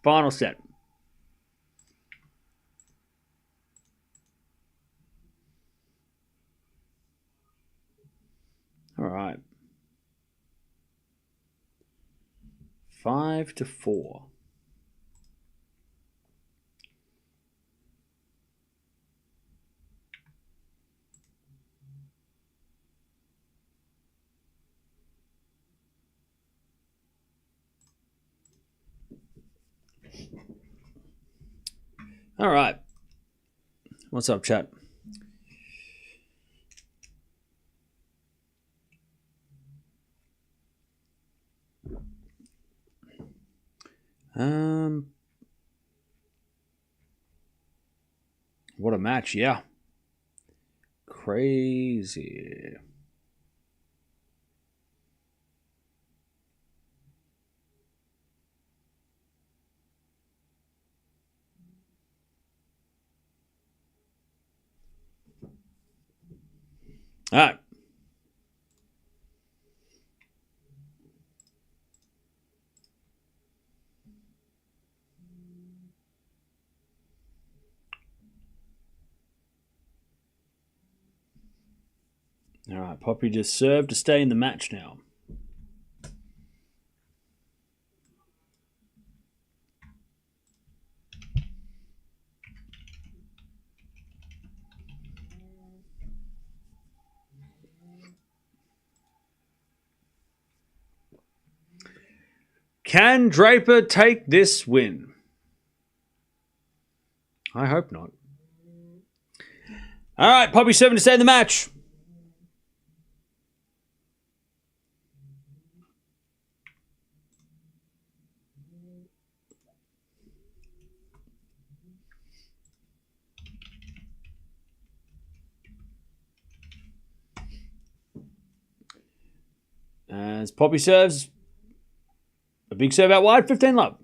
final set. All right. 5-4. All right. What's up, chat? What a match, yeah. Crazy. All right. All right, Poppy just served to stay in the match now. Can Draper take this win? I hope not. All right, Poppy serving to stay in the match. As Poppy serves, a big serve out wide, 15 love.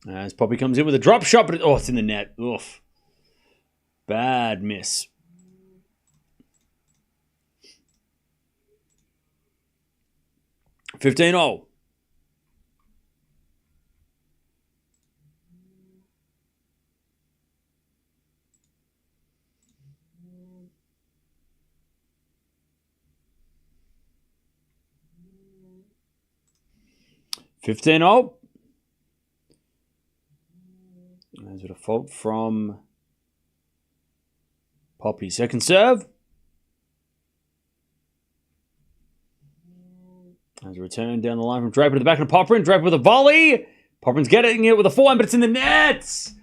As Poppy comes in with a drop shot, but it's in the net. Oof. Bad miss. $15-all. $15-all. There's a default from Poppy. Second serve. There's a return down the line from Draper to the back of Popyrin. Draper with a volley. Popyrin's getting it with a forehand, but it's in the nets.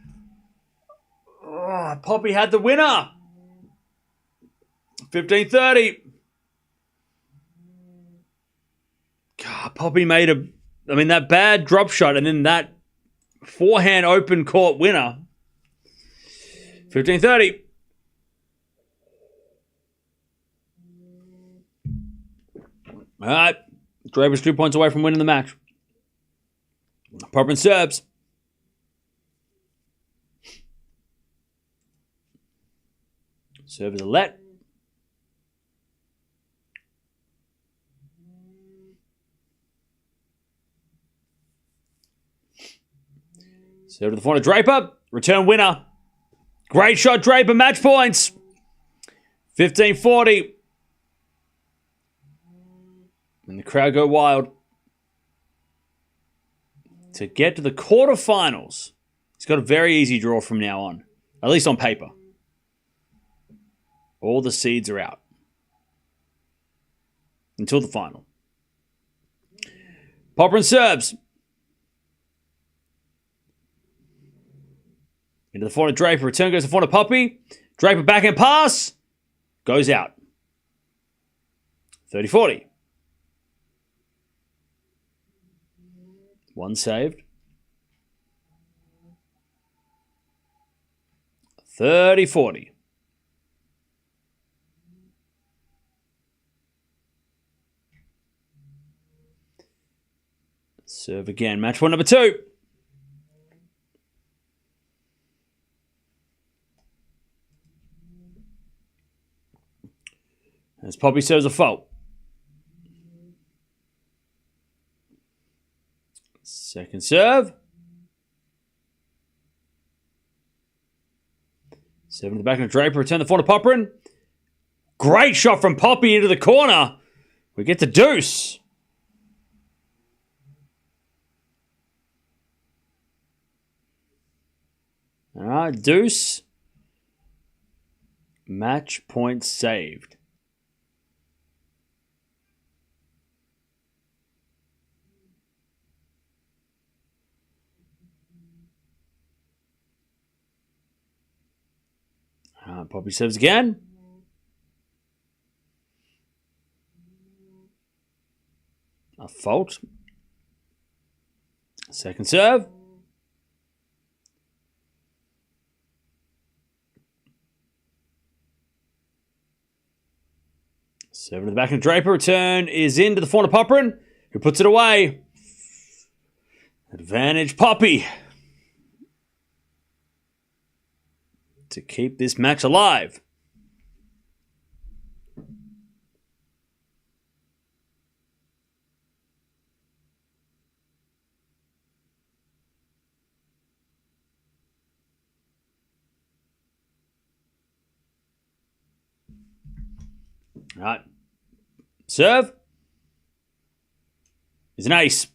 Oh, Poppy had the winner. 15-30. God, Poppy made that bad drop shot and then that forehand open court winner. 15-30. All right. Draper's 2 points away from winning the match. Popyrin serves. Serve is a let. Serve to the front of Draper. Return winner. Great shot, Draper. Match points. 15-40. And the crowd go wild. To get to the quarterfinals, he's got a very easy draw from now on. At least on paper. All the seeds are out. Until the final. Popyrin serves. Into the front of Draper. Return goes to the front of Poppy. Draper backhand pass. Goes out. 30-40. One saved. 30-40. Serve again. Match point number 2. As Poppy serves a fault. Second serve. Seven to the back of Draper. Return the front of Popyrin. Great shot from Poppy into the corner. We get the deuce. All right, deuce. Match point saved. Poppy serves again. A fault. Second serve. Serve to the back of Draper. Return is into the front of Popyrin, who puts it away. Advantage Poppy. To keep this match alive. All right. Serve. Is an ace.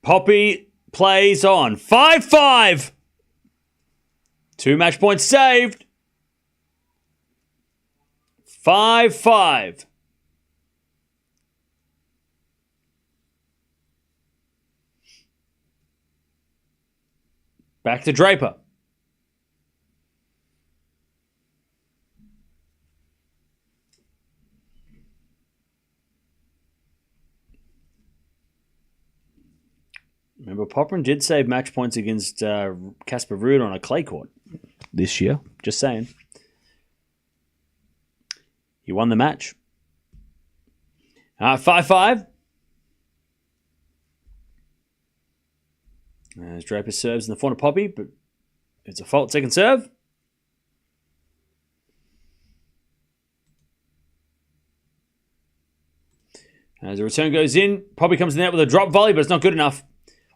Poppy plays on. 5-5. 2 match points saved. 5-5. Back to Draper. Remember, Popyrin did save match points against Casper Ruud on a clay court this year. Just saying. He won the match. 5-5. As Draper serves in the front of Poppy, but it's a fault. Second serve. As the return goes in, Poppy comes in the net with a drop volley, but it's not good enough.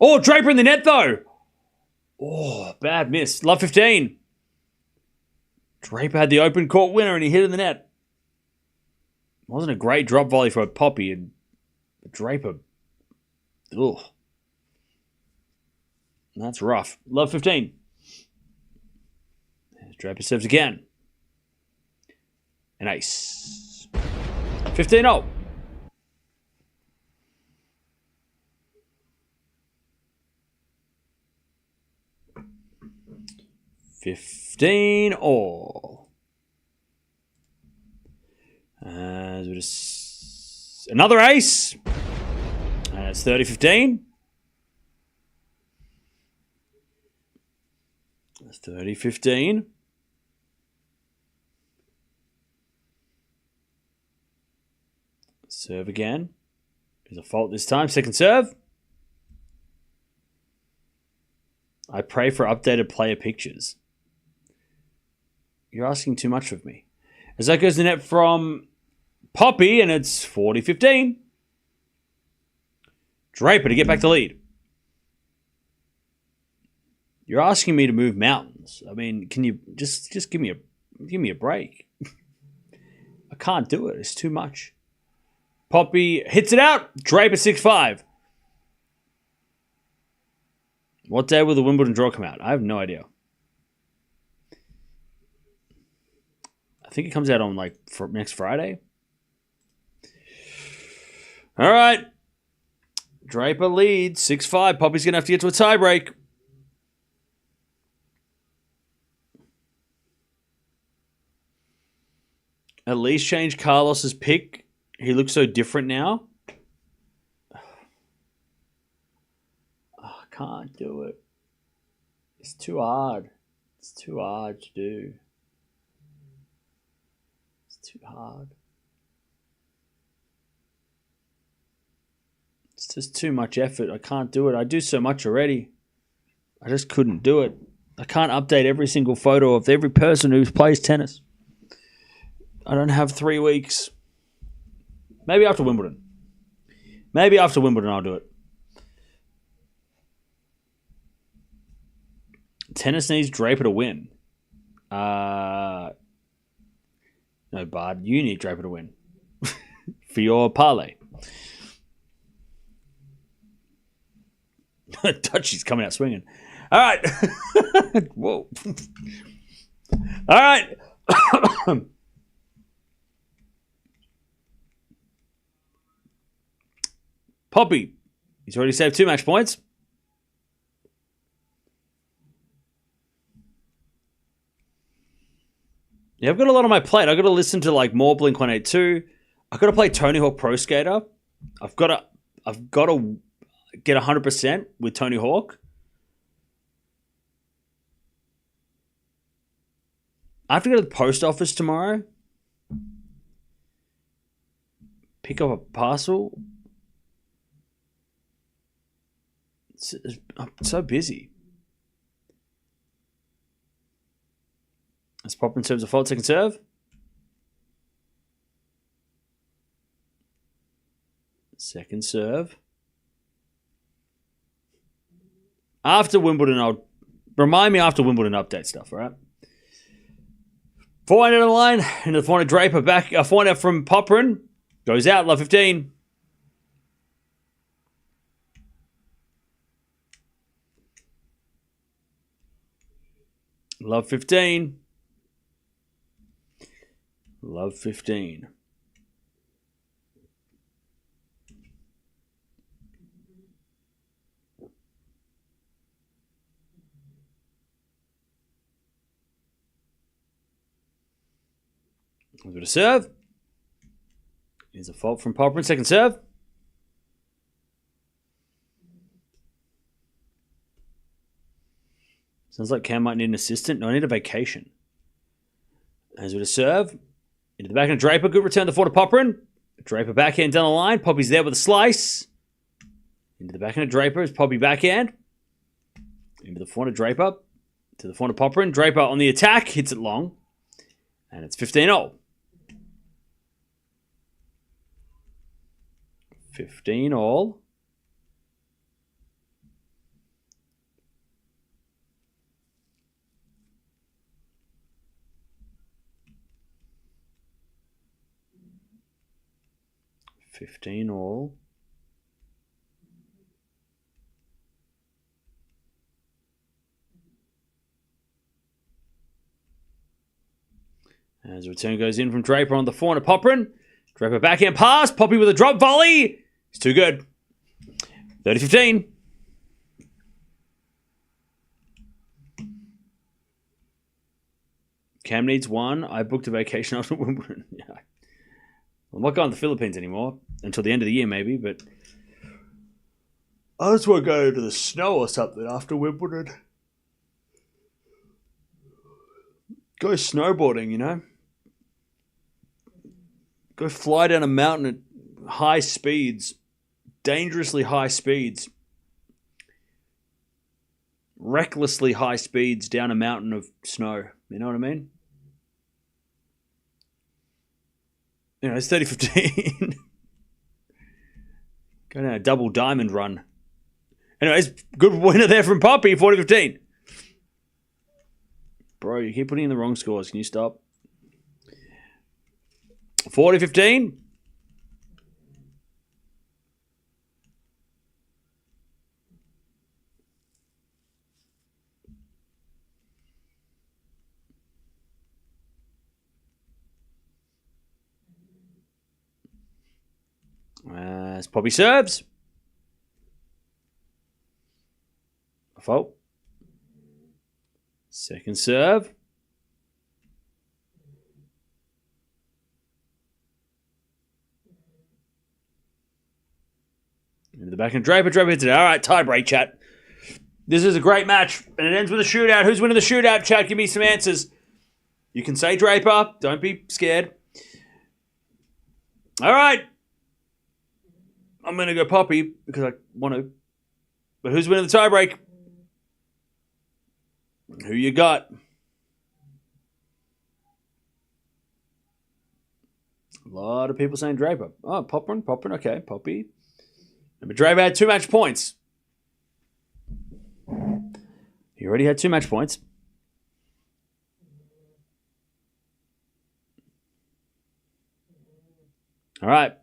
Oh, Draper in the net, though. Oh, bad miss. Love 15. Draper had the open court winner, and he hit it in the net. Wasn't a great drop volley for Poppy, and Draper. Ugh. That's rough. Love 15. Draper serves again. An ace. 15-0. $15-all. Another ace. And it's 30-15. 30-15. Serve again. There's a fault this time. Second serve. I pray for updated player pictures. You're asking too much of me. As that goes to the net from Poppy, and it's 40-15. Draper to get back to lead. You're asking me to move mountains. I mean, can you just give me a break? I can't do it. It's too much. Poppy hits it out. Draper 6-5. What day will the Wimbledon draw come out? I have no idea. I think it comes out on next Friday. All right. Draper leads 6-5. Poppy's going to have to get to a tiebreak. At least change Carlos's pick. He looks so different now. Oh, I can't do it. It's too hard. It's too hard to do. It's too hard. It's just too much effort. I can't do it. I do so much already. I just couldn't do it. I can't update every single photo of every person who plays tennis. I don't have 3 weeks. Maybe after Wimbledon. Maybe after Wimbledon I'll do it. Tennis needs Draper to win. No, Bard. You need Draper to win. For your parlay. Dutchy's coming out swinging. All right. Whoa. All right. Poppy. He's already saved 2 match points. Yeah, I've got a lot on my plate. I've got to listen to more Blink-182. I've got to play Tony Hawk Pro Skater. I've got to get 100% with Tony Hawk. I have to go to the post office tomorrow. Pick up a parcel. I'm so busy. As Popyrin serves a fault, second serve. Second serve. After Wimbledon, remind me after Wimbledon update stuff, all right? Forehand on the line, into the forehand Draper back. Forehand from Popyrin goes out, love 15. Love 15. Love 15. A bit of serve. Here's a fault from Popyrin. Second serve. Sounds like Cam might need an assistant. No, I need a vacation. As with a serve. Into the backhand of Draper. Good return to the forehand to Popyrin. Draper backhand down the line. Poppy's there with a slice. Into the backhand of Draper is Poppy backhand. Into the forehand of Draper. To the forehand of Popyrin. Draper on the attack. Hits it long. And it's 15-0. 15-all. As the return goes in from Draper on the forehand of Popyrin. Draper backhand pass. Poppy with a drop volley. It's too good. 30-15. Cam needs one. I booked a vacation after Wimbledon. Yeah. I'm not going to the Philippines anymore. Until the end of the year, maybe. But I just want to go to the snow or something after Wimbledon. Go snowboarding, you know? Go fly down a mountain at high speeds. Dangerously high speeds. Recklessly high speeds down a mountain of snow. You know what I mean? You know, it's 30-15. Go down a double diamond run. Anyways, good winner there from Poppy, 40-15. Bro, you keep putting in the wrong scores. Can you stop? 40-15. As Poppy serves. A fault. Second serve. Into the back and Draper. Draper hits it. All right, tie break, chat. This is a great match, and it ends with a shootout. Who's winning the shootout, chat? Give me some answers. You can say Draper. Don't be scared. All right. I'm going to go Poppy because I want to. But who's winning the tiebreak? Who you got? A lot of people saying Draper. Oh, Popyrin. Okay, Poppy. But Draper had 2 match points. He already had 2 match points. All right.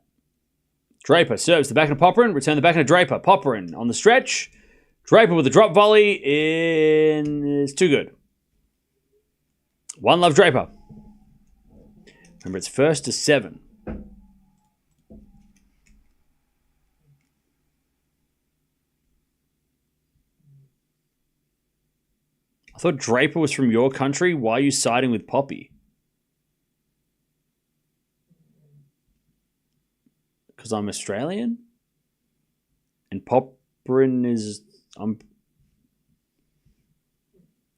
Draper serves the backhand of Popyrin. Return the backhand of Draper. Popyrin on the stretch. Draper with a drop volley is too good. 1-love Draper. Remember, it's 1-7. I thought Draper was from your country. Why are you siding with Poppy? Because I'm Australian? And Popyrin is...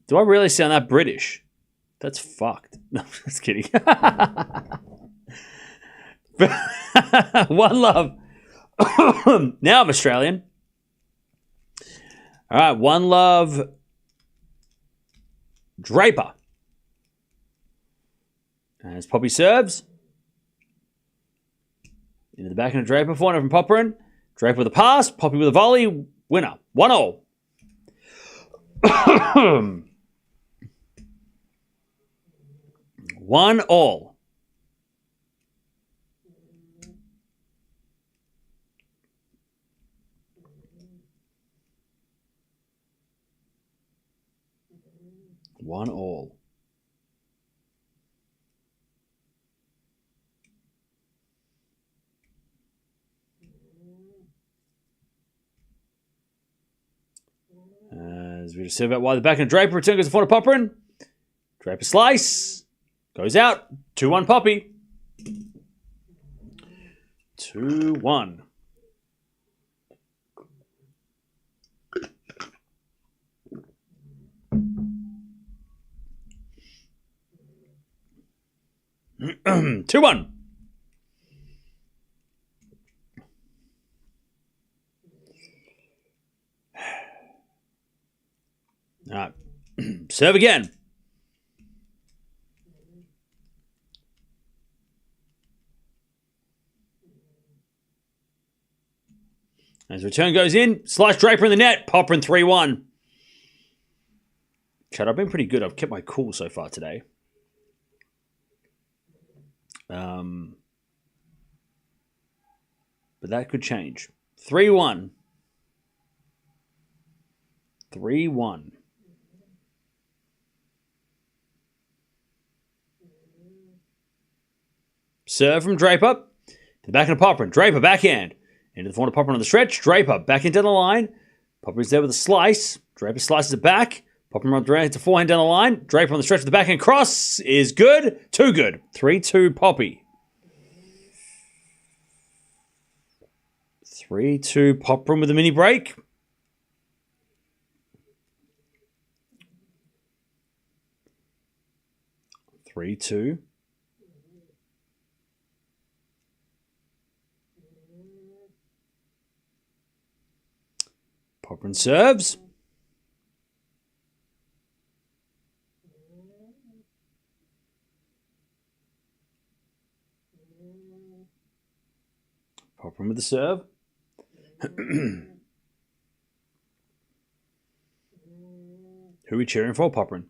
Do I really sound that British? That's fucked. No, I'm just kidding. 1-love. Now I'm Australian. All right, 1-love Draper. As Poppy serves. Into the backhand of Draper. 4-0 from Popyrin. Draper with a pass. Poppy with a volley. Winner. 1-0. 1-1. One all. As we just said about why the backhand Draper return goes to front of Popyrin. Draper slice. Goes out. 2-1 Poppy. 2-1. Two one. All right. Serve again. As return goes in, slice Draper in the net. Popyrin 3-1. Chad, I've been pretty good. I've kept my cool so far today. But that could change. 3-1. 3-1. Serve from Draper. To the backhand of Popyrin. Draper backhand. Into the front of Popyrin on the stretch. Draper back into the line. Popyrin's there with a slice. Draper slices it back. Popyrin hits a forehand down the line. Draper on the stretch of the backhand cross is good. Too good. 3-2 Poppy. 3-2 Popyrin with a mini break. Three, two. Popyrin serves. Popyrin with the serve. Who are we cheering for? Popyrin.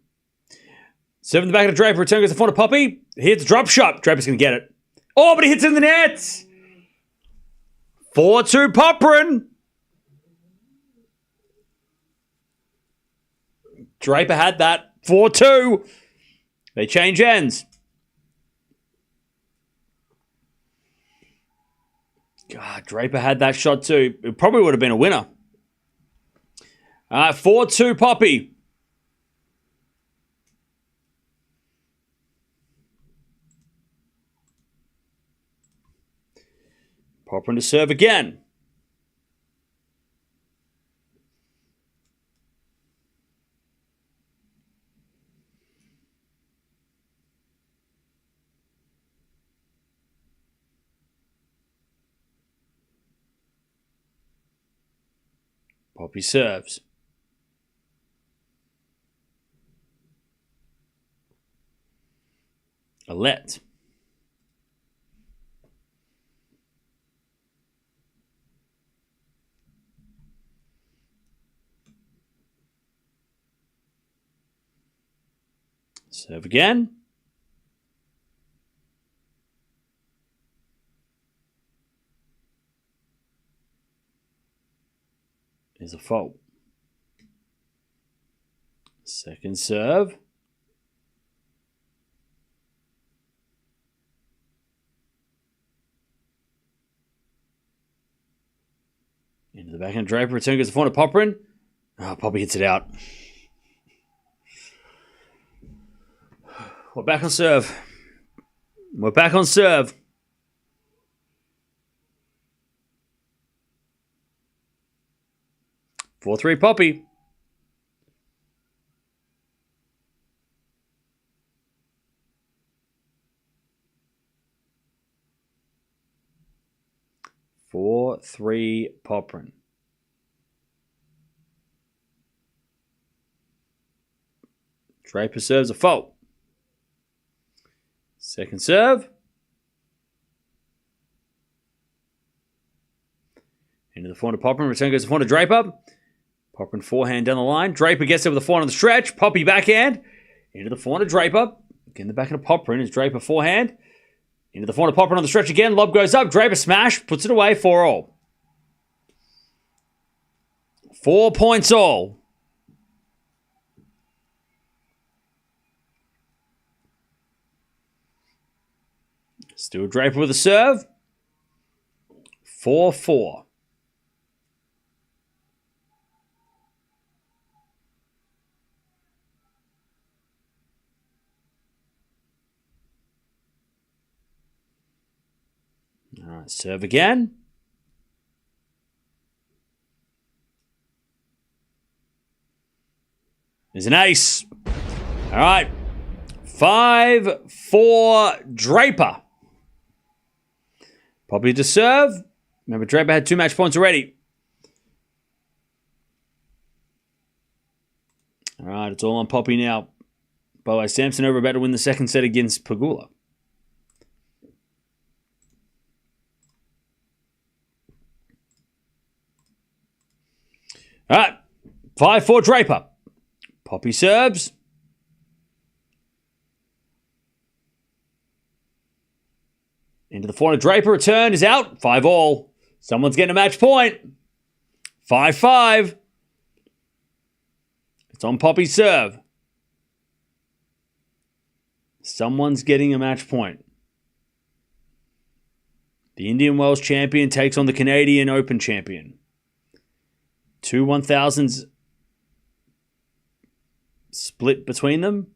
Serve in the back of the Draper. Return goes to the front of Poppy. He hits a drop shot. Draper's going to get it. Oh, but he hits it in the net. 4-2 Popyrin. Draper had that. 4-2. They change ends. God, Draper had that shot too. It probably would have been a winner. 4-2 Poppy. Popyrin to serve again. Poppy serves. Alette. Serve again. Is a fault. Second serve. Into the backhand Draper. Return goes to the front of Popyrin. Oh, Poppy hits it out. We're back on serve. We're back on serve. Four, 4-3 Poppy. Four, 4-3 Popyrin. Draper serves a fault. Second serve. Into the forehand of Popyrin. Return goes to the forehand of Draper. Popyrin forehand down the line. Draper gets it with the forehand on the stretch. Poppy backhand. Into the forehand of Draper. Again, the backhand of Popyrin is Draper forehand. Into the forehand of Popyrin on the stretch again. Lob goes up. Draper smash. Puts it away. 4-all. 4 points all. Still Draper with a serve. 4-4. All right, serve again. There's an ace. All right. 5-4 Draper. Poppy to serve. Remember, Draper had 2 match points already. All right, it's all on Poppy now. By the way, Samsonova about to win the second set against Pegula. All right, 5-4 Draper. Poppy serves. Into the forehand of Draper. Return is out. 5-all. Someone's getting a match point. 5-5. It's on Poppy's serve. Someone's getting a match point. The Indian Wells champion takes on the Canadian Open champion. 2 1000s split between them.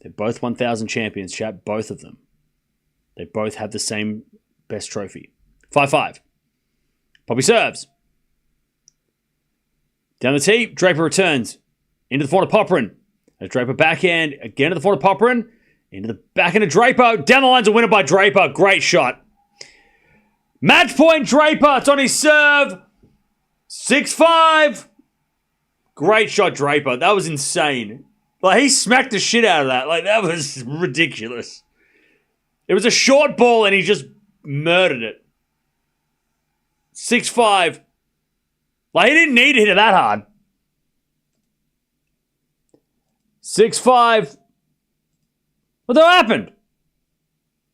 They're both 1000 champions, chat. Both of them. They both have the same best trophy. 5-5. Poppy serves. Down the tee, Draper returns. Into the forehand of Popyrin. As Draper backhand. Again to the forehand of Popyrin. Into the backhand of Draper. Down the line's a winner by Draper. Great shot. Match point Draper. It's on his serve. 6-5. Great shot, Draper. That was insane. Like, he smacked the shit out of that. Like, that was ridiculous. It was a short ball and he just murdered it. 6-5. Like, he didn't need to hit it that hard. 6-5. What the happened?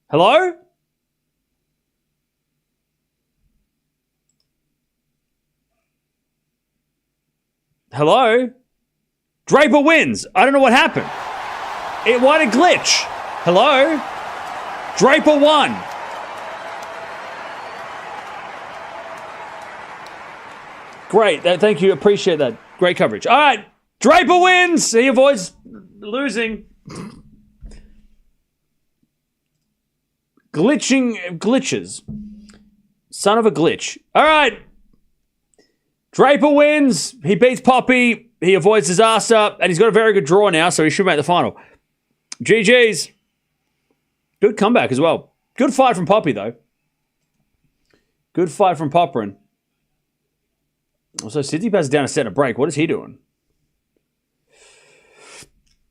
Hello? Hello? Draper wins. I don't know what happened. Why did it glitch? Hello? Draper won. Great. Thank you. Appreciate that. Great coverage. All right. Draper wins. He avoids losing. Glitches. Son of a glitch. All right. Draper wins. He beats Poppy. He avoids disaster. And he's got a very good draw now, so he should make the final. GG's. Good comeback as well. Good fight from Poppy, though. Good fight from Popyrin. Also, Tsitsipas down a set of break. What is he doing?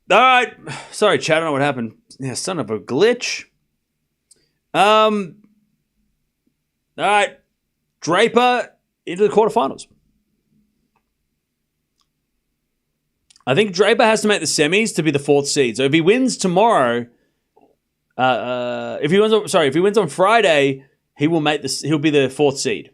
All right. Sorry, chat. I don't know what happened. Yeah, son of a glitch. All right. Draper into the quarterfinals. I think Draper has to make the semis to be the 4th seed. So if he wins tomorrow, if he wins on Friday, he will make this. He'll be the 4th seed.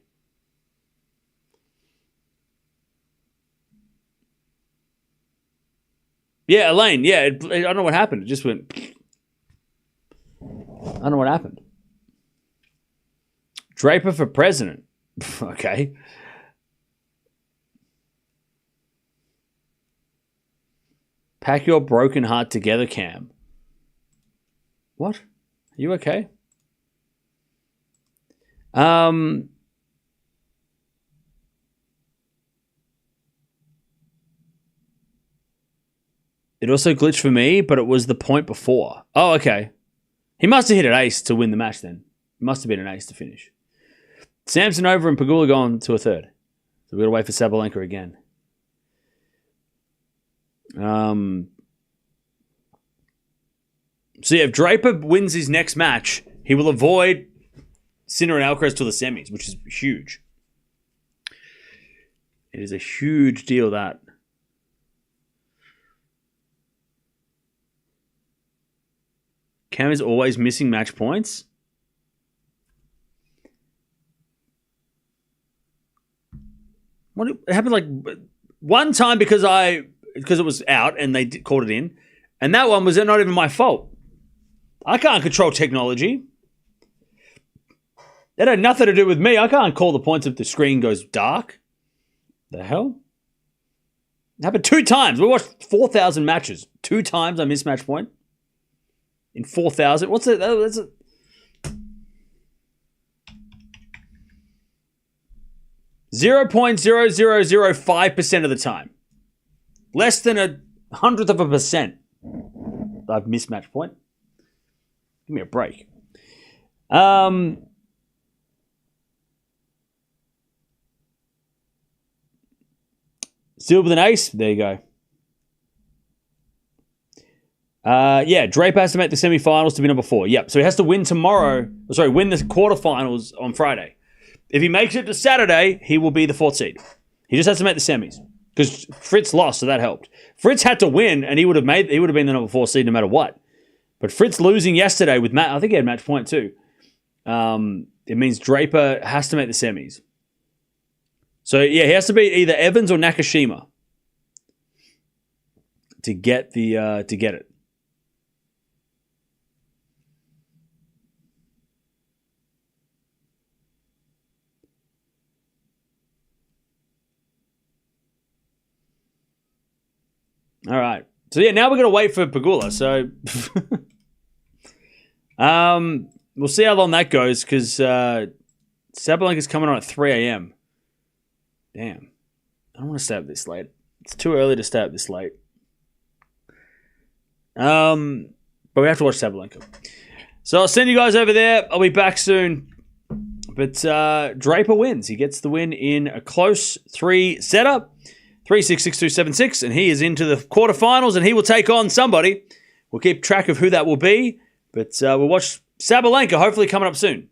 Yeah, Elaine. Yeah, I don't know what happened. It just went. I don't know what happened. Draper for president. Okay. Pack your broken heart together, Cam. What? Are you okay? It also glitched for me, but it was the point before. Oh, okay. He must have hit an ace to win the match then. It must have been an ace to finish. Samson over and Pegula gone to a 3rd. So we've got to wait for Sabalenka again. So yeah, if Draper wins his next match, he will avoid Sinner and Alcaraz to the semis, which is huge. It is a huge deal, that. Cam is always missing match points. What it happened like one time because it was out and they called it in, and that one was not even my fault. I can't control technology. That had nothing to do with me. I can't call the points if the screen goes dark. The hell? It happened 2 times. We watched 4,000 matches. 2 times I missed match point. In 4,000. What's it? That's a 0.0005% of the time. Less than 100% I've missed match point. Give me a break. Still with an ace. There you go. Yeah, Draper has to make the semifinals to be number 4. Yep. So he has to win tomorrow. Win the quarterfinals on Friday. If he makes it to Saturday, he will be the 4th seed. He just has to make the semis because Fritz lost, so that helped. Fritz had to win, and he would have been the number 4 seed no matter what. But Fritz losing yesterday with Matt, I think he had match point too. It means Draper has to make the semis. So yeah, he has to beat either Evans or Nakashima to get it. All right. So yeah, now we're gonna wait for Pegula. So we'll see how long that goes because Sabalenka's coming on at 3 a.m. Damn. I don't want to stay up this late. It's too early to stay up this late. But we have to watch Sabalenka. So I'll send you guys over there. I'll be back soon. But Draper wins. He gets the win in a close 3 setup. 3-6, 6-2, 7-6. And he is into the quarterfinals and he will take on somebody. We'll keep track of who that will be. But we'll watch Sabalenka hopefully coming up soon.